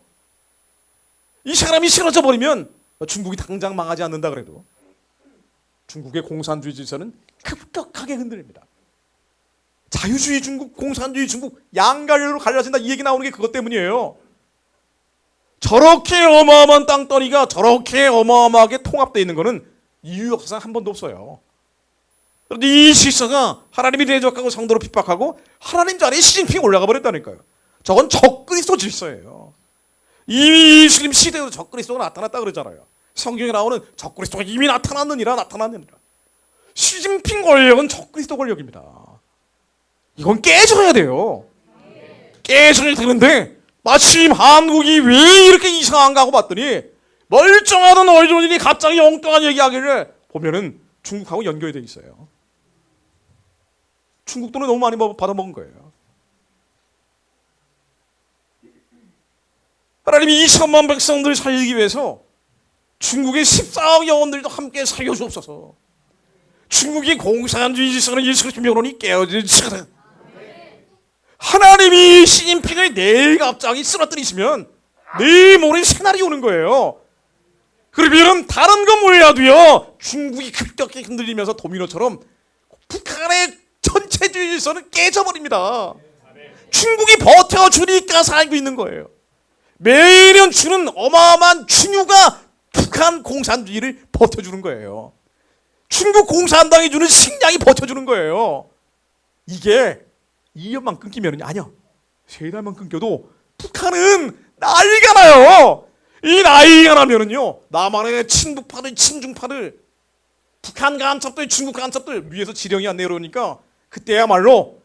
이 사람이 싫어져 버리면 중국이 당장 망하지 않는다 그래도 중국의 공산주의 질서는 급격하게 흔들립니다. 자유주의 중국, 공산주의 중국 양갈래로 갈라진다, 이 얘기 나오는 게 그것 때문이에요. 저렇게 어마어마한 땅덩이가 저렇게 어마어마하게 통합되어 있는 거는 인류 역사상 한 번도 없어요. 그런데 이 질서가 하나님이 대적하고 성도를 핍박하고 하나님 자리에 시진핑이 올라가 버렸다니까요. 저건 적그리스도 질서예요. 이미 예수님 시대에도 적그리스도가 나타났다 그러잖아요. 성경에 나오는 적그리스도가 이미 나타났느니라. 시진핑 권력은 적그리스도 권력입니다. 이건 깨져야 돼요. 깨져야 되는데 마침 한국이 왜 이렇게 이상한가 하고 봤더니 멀쩡하던 어린이들이 갑자기 엉뚱한 얘기하기를 보면은 중국하고 연결이 돼 있어요. 중국 돈을 너무 많이 받아먹은 거예요. 하나님이 2천만 백성들을 살리기 위해서 중국의 14억 영혼들도 함께 살려주옵소서. 중국이 공산주의 질서는 예수 그리스도 명론이 깨어질 시간. 하나님이 시진핑을 내일 갑자기 쓰러뜨리시면 내일 모레 새날이 오는 거예요. 그러면 다른 건 몰라도요, 중국이 급격히 흔들리면서 도미노처럼 북한의 전체주의 질서는 깨져버립니다. 중국이 버텨주니까 살고 있는 거예요. 매년 주는 어마어마한 충유가 북한 공산주의를 버텨주는 거예요. 중국 공산당이 주는 식량이 버텨주는 거예요. 이게 2년만 끊기면 아니요, 3달만 끊겨도 북한은 난리가 나요. 이 나이가 나면은요, 남한의 친북파들, 친중파들 북한 간첩들, 중국 간첩들 위에서 지령이 안 내려오니까 그때야말로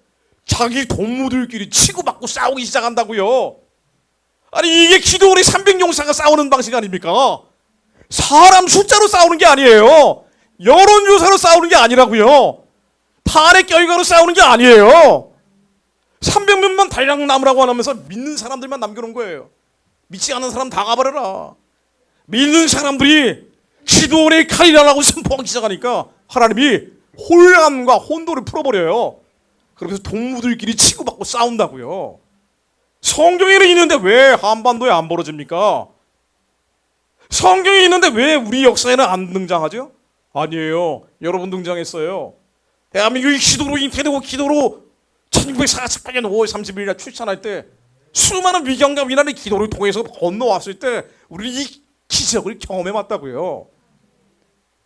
자기 동무들끼리 치고받고 싸우기 시작한다고요. 아니 이게 기도원의 300용사가 싸우는 방식 아닙니까? 사람 숫자로 싸우는 게 아니에요. 여론조사로 싸우는 게 아니라고요. 탄핵 결과로 싸우는 게 아니에요. 300명만 달랑 남으라고 하면서 믿는 사람들만 남겨놓은 거예요. 믿지 않는 사람 다 가버려라. 믿는 사람들이 기도원의 칼이라고 선포하기 시작하니까 하나님이 혼란과 혼돈을 풀어버려요. 그러면서 동무들끼리 치고받고 싸운다고요. 성경에는 있는데 왜 한반도에 안 벌어집니까? 성경에 있는데 왜 우리 역사에는 안 등장하죠? 아니에요. 여러분 등장했어요. 대한민국이 기도로 잉태되고 기도로 1948년 5월 30일 날 출산할 때 수많은 위경과 위난의 기도를 통해서 건너왔을 때 우리는 이 기적을 경험해 왔다고요.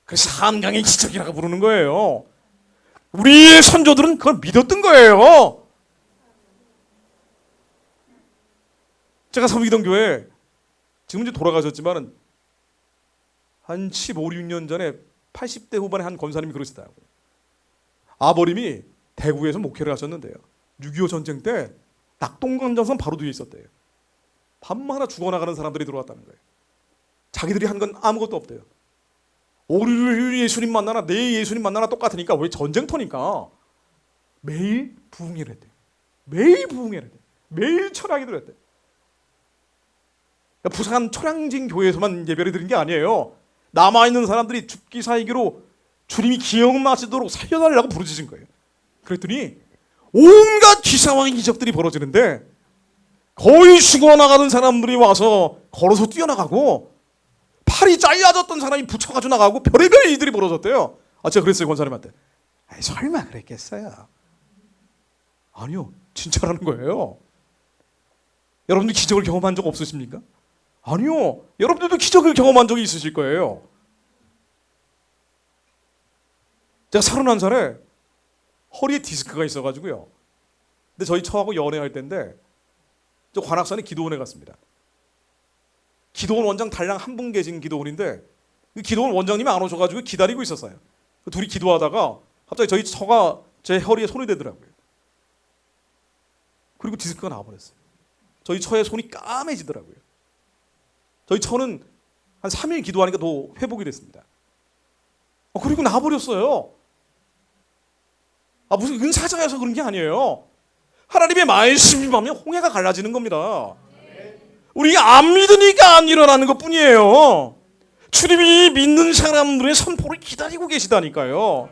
그래서 한강의 기적이라고 부르는 거예요. 우리의 선조들은 그걸 믿었던 거예요. 제가 서미기동 교회 지금 이제 돌아가셨지만 한 15, 16년 전에 80대 후반에 한 권사님이 그러시더라고요. 아버님이 대구에서 목회를 하셨는데요. 6.25 전쟁 때 낙동강전선 바로 뒤에 있었대요. 밤마다 죽어나가는 사람들이 들어왔다는 거예요. 자기들이 한 건 아무것도 없대요. 오늘 예수님 만나나 내일 예수님 만나나 똑같으니까 왜 전쟁터니까 매일 부흥회를 했대요. 매일 부흥회를 했대요. 매일 철학기도를 했대요. 부산 초량진 교회에서만 예배를 드린 게 아니에요. 남아있는 사람들이 죽기 살기로 주님이 기억나시도록 살려달라고 부르짖은 거예요. 그랬더니 온갖 기사와 기적들이 벌어지는데 거의 죽어나가는 사람들이 와서 걸어서 뛰어나가고 팔이 잘려졌던 사람이 붙여가지고 나가고 별의별 일들이 벌어졌대요. 제가 그랬어요 권사님한테. 설마 그랬겠어요? 아니요, 진짜라는 거예요. 여러분들 기적을 경험한 적 없으십니까? 아니요, 여러분들도 기적을 경험한 적이 있으실 거예요. 제가 31살에 허리에 디스크가 있어가지고요. 근데 저희 처하고 연애할 때인데 저 관악산에 기도원에 갔습니다. 기도원 원장 달랑 한 분 계신 기도원인데 그 기도원 원장님이 안 오셔가지고 기다리고 있었어요. 둘이 기도하다가 갑자기 저희 처가 제 허리에 손이 대더라고요. 그리고 디스크가 나와버렸어요. 저희 처의 손이 까매지더라고요. 저희 처는 한 3일 기도하니까 또 회복이 됐습니다. 그리고 나와버렸어요. 무슨 은사자여서 그런 게 아니에요. 하나님의 말씀이 하면 홍해가 갈라지는 겁니다. 우리가 안 믿으니까 안 일어나는 것뿐이에요. 주님이 믿는 사람들의 선포를 기다리고 계시다니까요.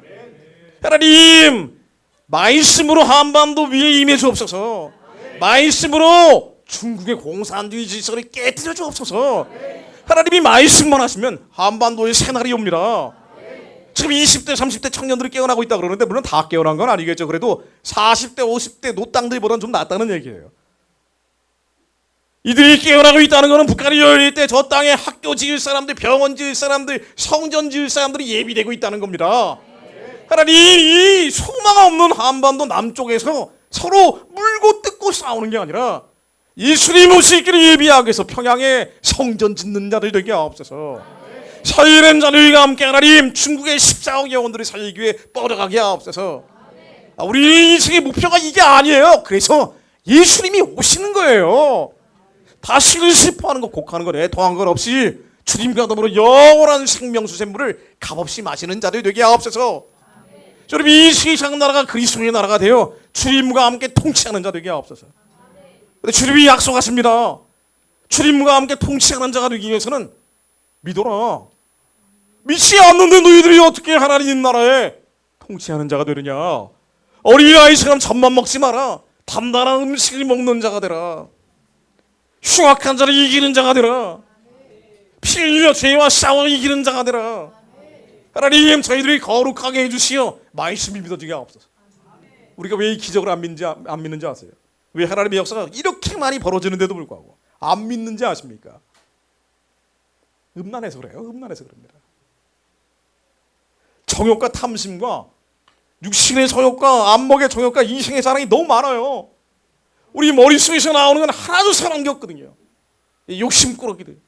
하나님 말씀으로 한반도 위에 임해 주옵소서. 말씀으로 중국의 공산주의 질서를 깨뜨려 주옵소서. 하나님이 말씀만 하시면 한반도에 새날이 옵니다. 지금 20대 30대 청년들이 깨어나고 있다 그러는데 물론 다 깨어난 건 아니겠죠. 그래도 40대 50대 노땅들보다는 좀 낫다는 얘기예요. 이들이 깨어나고 있다는 것은 북한이 열릴 때 저 땅에 학교 지을 사람들, 병원 지을 사람들, 성전 지을 사람들이 예비되고 있다는 겁니다. 하나님 이 소망 없는 한반도 남쪽에서 서로 물고 뜯고 싸우는 게 아니라 예수님 오실 길을 예비하기 위해서 평양에 성전 짓는 자들 되게 하옵소서. 살리는 자들과 함께 하나님 중국의 14억 영혼들이 살리기 위해 뻗어가게 하옵소서. 우리 인생의 목표가 이게 아니에요. 그래서 예수님이 오시는 거예요. 다시를 슬퍼하는 것, 곡하는 것, 애통한 것 없이 주님과 더불어 영원한 생명수샘물을 값없이 마시는 자들 되게 하옵소서. 여러분 이 세상 나라가 그리스도의 나라가 되어 주님과 함께 통치하는 자 되게 하옵소서. 근데 주님이 약속하십니다. 주님과 함께 통치하는 자가 되기 위해서는 믿어라. 믿지 않는데 너희들이 어떻게 하나님 나라에 통치하는 자가 되느냐. 어린아이처럼 젖만 먹지 마라. 단단한 음식을 먹는 자가 되라. 흉악한 자를 이기는 자가 되라. 피 흘려 죄와 싸워 이기는 자가 되라. 하나님 저희들이 거룩하게 해주시어 말씀이 믿어지게 하옵소서. 우리가 왜 이 기적을 안 믿는지 아세요? 왜 하나님의 역사가 이렇게 많이 벌어지는데도 불구하고 안 믿는지 아십니까? 음란해서 그래요. 음란해서 그럽니다. 정욕과 탐심과 육신의 정욕과 안목의 정욕과 이생의 사랑이 너무 많아요. 우리 머릿속에서 나오는 건 하나도 사랑이 없거든요. 욕심꾸러기들.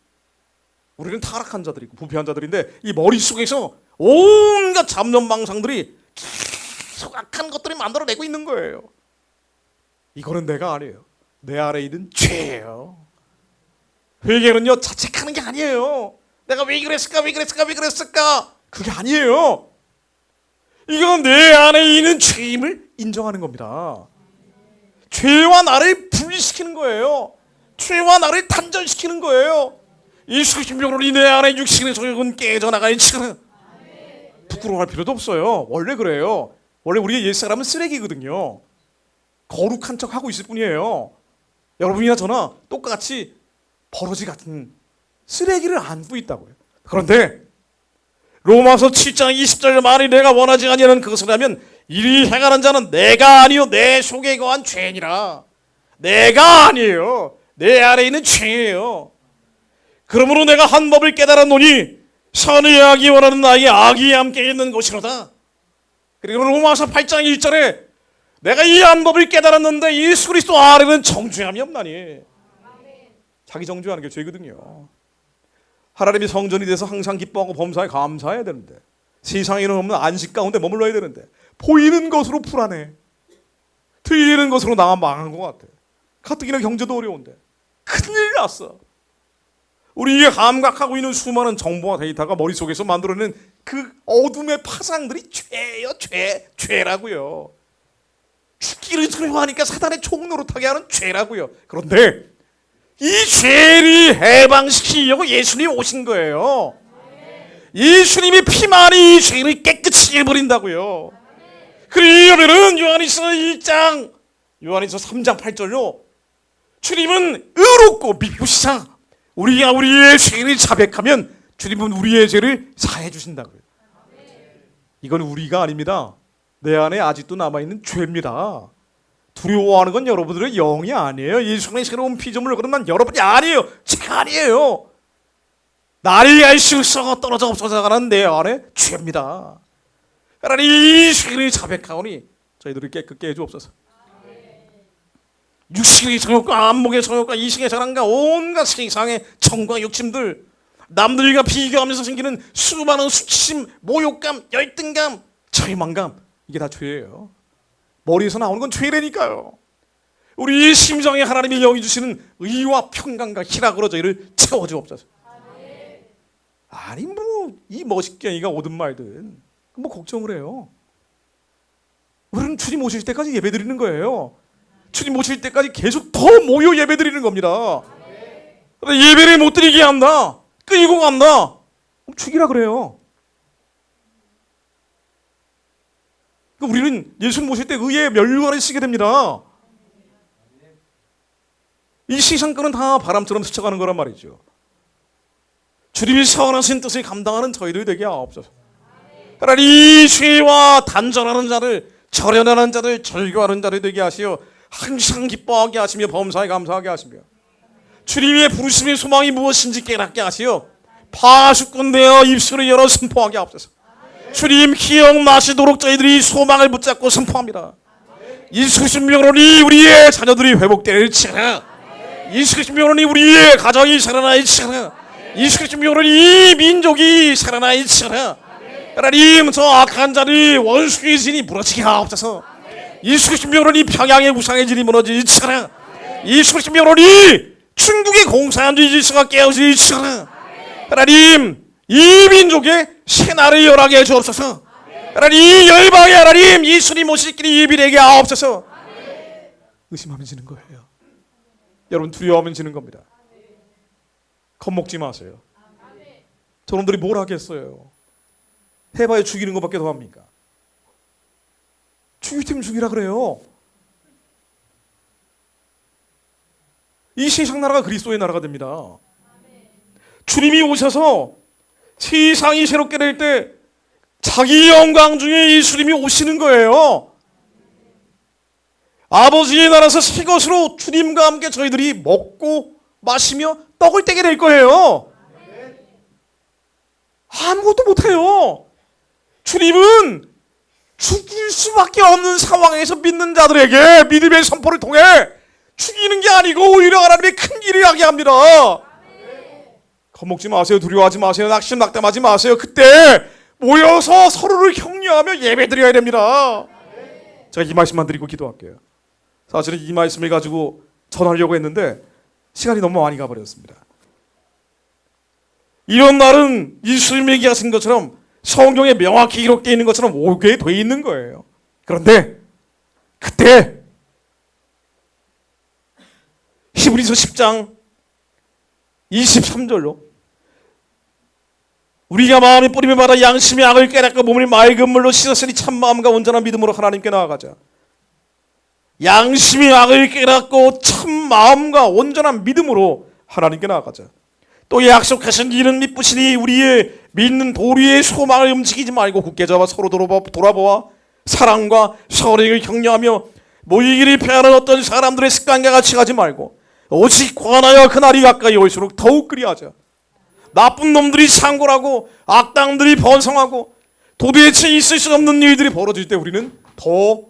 우리는 타락한 자들이고 부패한 자들인데 이 머릿속에서 온갖 잡념망상들이 계속 악한 것들이 만들어내고 있는 거예요. 이거는 내가 아니에요. 내 안에 있는 죄예요. 회개는요 자책하는 게 아니에요. 내가 왜 그랬을까 그게 아니에요. 이건 내 안에 있는 죄임을 인정하는 겁니다. 죄와 나를 분리시키는 거예요. 죄와 나를 단절시키는 거예요. 예수 그리스도로 내 안에 육신의 소욕은 깨져나가야 치는. 부끄러워할 필요도 없어요. 원래 그래요. 원래 우리의 옛사람은 쓰레기거든요. 거룩한 척 하고 있을 뿐이에요. 여러분이나 저나 똑같이 버러지 같은 쓰레기를 안고 있다고요. 그런데 로마서 7장 20절 말이 내가 원하지 아니하는 그것을 하면 이리 행하는 자는 내가 아니요 내 속에 거한 죄니라. 내가 아니에요. 내 안에 있는 죄예요. 그러므로 내가 한 법을 깨달았노니 선의 악이 원하는 나에게 악이 함께 있는 것이로다. 그리고 로마서 8장 1절에 내가 이 한 법을 깨달았는데 예수 그리스도 안에는 정죄함이 없나니. 자기 정죄하는 게 죄거든요. 하나님이 성전이 돼서 항상 기뻐하고 범사에 감사해야 되는데, 세상에는 없는 안식 가운데 머물러야 되는데 보이는 것으로 불안해. 들리는 것으로 나가 망한 것 같아. 가뜩이나 경제도 어려운데 큰일 났어. 우리가 감각하고 있는 수많은 정보와 데이터가 머릿속에서 만들어낸 그 어둠의 파장들이 죄예요. 죄라고요. 죽기를 두려워하니까 사단의 총노릇하게 하는 죄라고요. 그런데 이 죄를 해방시키려고 예수님이 오신 거예요. 예수님이 피만이 이 죄를 깨끗이 해버린다고요. 그러면은 요한일서 3장 8절로 주님은 의롭고 미쁘시사 우리가 우리의 죄를 자백하면 주님은 우리의 죄를 사해 주신다고요. 이건 우리가 아닙니다. 내 안에 아직도 남아있는 죄입니다. 두려워하는 건 여러분들의 영이 아니에요. 예수님의 새로운 피조물을 그러면 여러분이 아니에요. 제가 아니에요. 나를 알수 썩어 떨어져 없어져가는 내 안에 죄입니다. 하나님 이 죄를 자백하오니 저희들을 깨끗게 해주옵소서. 육신의 성욕과 안목의 성욕과 이식의 사랑과 온갖 세상의 정과 욕심들, 남들과 비교하면서 생기는 수많은 수치심, 모욕감, 열등감, 절망감, 이게 다 죄예요. 머리에서 나오는 건 죄라니까요. 우리 심정에 하나님이 영이 주시는 의와 평강과 희락으로 저희를 채워주옵소서. 아니 뭐 이 머시갱이가 오든 말든 뭐 걱정을 해요. 우리는 주님 오실 때까지 예배드리는 거예요. 주님 오실 때까지 계속 더 모여 예배드리는 겁니다. 예배를 못 드리게 한다, 끊이고 간다, 죽이라 그래요. 우리는 예수님 모실 때 의의 면류관을 쓰게 됩니다. 이 세상권은 다 바람처럼 스쳐가는 거란 말이죠. 주님이 선하신 뜻을 감당하는 저희들 되게 하옵소서. 하나님 이 죄와 단절하는 자를, 절연하는 자들, 절교하는 자를 되게 하시어 항상 기뻐하게 하시며 범사에 감사하게 하시며 주님의 부르심의 소망이 무엇인지 깨닫게 하시어 파수꾼 되어 입술을 열어 선포하게 하옵소서. 주님 기억나시도록 저희들이 소망을 붙잡고 선포합니다. 예수 그리스도 명으로니 우리의 자녀들이 회복될지어다. 예수 그리스도 명으로니 우리의 가정이 살아날지어다. 예수 그리스도 명으로니 이 민족이 살아날지어다. 하나님 저 악한 자리 원수의 진이 무너지게 하옵소서. 예수 그리스도 명으로니 평양의 우상의 진이 무너질지어다. 예수 그리스도 명으로니 중국의 공산주의 질서가 깨어질지어다. 하나님 이 민족의 새날을 열하게 해주옵소서. 하나님 이 열방의 하나님 예수님 오실 길이 예비되게 하옵소서. 의심하면 지는 거예요. 여러분 두려워하면 지는 겁니다. 겁먹지 마세요. 저놈들이 뭘 하겠어요. 해봐야 죽이는 것밖에 더 합니까? 죽일 테면 죽이라 그래요. 이 세상 나라가 그리스도의 나라가 됩니다. 주님이 오셔서 세상이 새롭게 될 때 자기 영광 중에 예수님이 오시는 거예요. 아버지의 나라에서 새 것으로 주님과 함께 저희들이 먹고 마시며 떡을 떼게 될 거예요. 아무것도 못해요. 주님은 죽일 수밖에 없는 상황에서 믿는 자들에게 믿음의 선포를 통해 죽이는 게 아니고 오히려 하나님의 큰 일을 하게 합니다. 겁먹지 마세요. 두려워하지 마세요. 낙심낙담하지 마세요. 그때 모여서 서로를 격려하며 예배드려야 됩니다. 제가 이 말씀만 드리고 기도할게요. 사실은 이 말씀을 가지고 전하려고 했는데 시간이 너무 많이 가버렸습니다. 이런 날은 예수님 얘기하신 것처럼 성경에 명확히 기록되어 있는 것처럼 오게 돼 있는 거예요. 그런데 그때 히브리서 10장 23절로 우리가 마음이 뿌림을 받아 양심의 악을 깨닫고 몸을 맑은 물로 씻었으니 참 마음과 온전한 믿음으로 하나님께 나아가자. 양심의 악을 깨닫고 참 마음과 온전한 믿음으로 하나님께 나아가자. 또 약속하신 이는 미쁘시니 우리의 믿는 도리의 소망을 움직이지 말고 굳게 잡아 서로 돌아보아 사랑과 선행을 격려하며 모이기를 피하는 어떤 사람들의 습관과 같이 가지 말고 오직 관하여 그날이 가까이 올수록 더욱 그리하자. 나쁜 놈들이 창궐하고 악당들이 번성하고 도대체 있을 수 없는 일들이 벌어질 때 우리는 더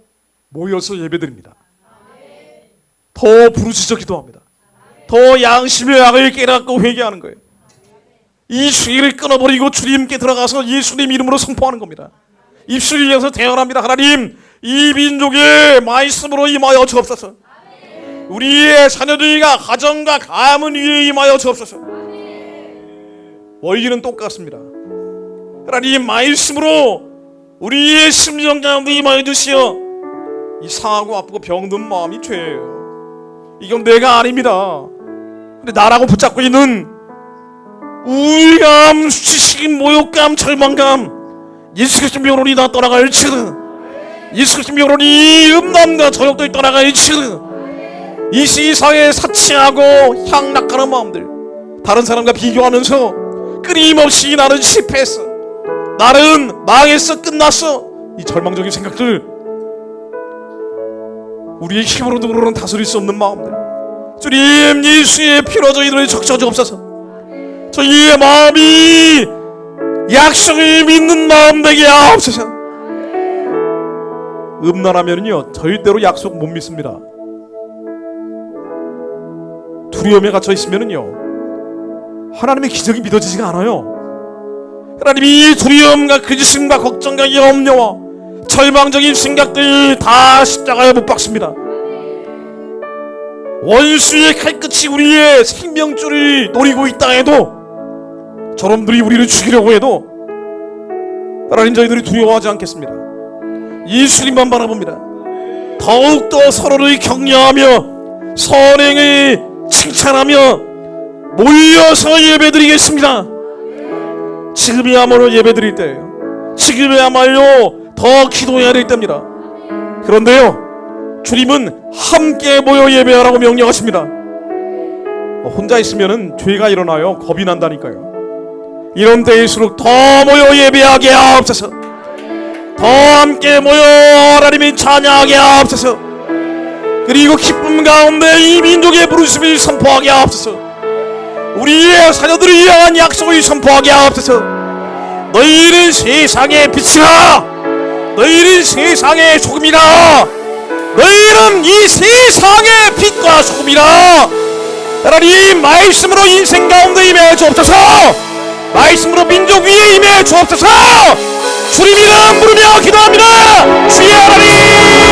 모여서 예배드립니다. 더 부르짖어 기도합니다. 더 양심의 악을 깨닫고 회개하는 거예요. 이 주의를 끊어버리고 주님께 들어가서 예수님 이름으로 선포하는 겁니다. 입술을 이어서 대언합니다. 하나님, 이 민족의 말씀으로 임하여 주옵소서. 우리의 자녀들과 가정과 가문 위에 임하여 주옵소서. 원리는 똑같습니다. 하나님 말씀으로 우리의 심령 가운데 임하여 주시어 이 상하고 아프고 병든 마음이 죄예요. 이건 내가 아닙니다. 근데 나라고 붙잡고 있는 우울감, 수치심, 모욕감, 절망감, 예수 그리스도 명으로 다 떠나갈 치르. 예수 그리스도 명으로 음란과 저욕들이 떠나갈 치르. 이 세상에 사치하고 향락하는 마음들, 다른 사람과 비교하면서 끊임없이 나는 실패했어, 나는 망했어, 끝났어, 이 절망적인 생각들, 우리의 힘으로 누구로는 다스릴 수 없는 마음들, 주님 예수의 피로 저희들을 적셔 주옵소서. 저희의 마음이 약속을 믿는 마음 되게 하옵소서. 음란하면요 절대로 약속 못 믿습니다. 두려움에 갇혀 있으면요 하나님의 기적이 믿어지지가 않아요. 하나님이 두려움과 근심과 걱정과 염려와 절망적인 생각들 다 십자가에 못 박습니다. 원수의 칼끝이 우리의 생명줄을 노리고 있다 해도, 저놈들이 우리를 죽이려고 해도 하나님 저희들이 두려워하지 않겠습니다. 예수님만 바라봅니다. 더욱더 서로를 격려하며 선행을 칭찬하며 모여서 예배드리겠습니다. 지금이야말로 예배드릴 때예요. 지금이야말로 더 기도해야 될 때입니다. 그런데요 주님은 함께 모여 예배하라고 명령하십니다. 혼자 있으면 죄가 일어나요. 겁이 난다니까요. 이런 때일수록 더 모여 예배하게 하옵소서. 더 함께 모여 하나님을 찬양하게 하옵소서. 그리고 기쁨 가운데 이 민족의 부르심을 선포하게 하옵소서. 우리의 자녀들을 향한 약속을 선포하게 하옵소서. 너희는 세상의 빛이라, 너희는 세상의 소금이라, 너희는 이 세상의 빛과 소금이라. 하나님 말씀으로 인생 가운데 임해 주옵소서. 말씀으로 민족 위에 임해 주옵소서. 주님 이름 부르며 기도합니다. 주의 하나님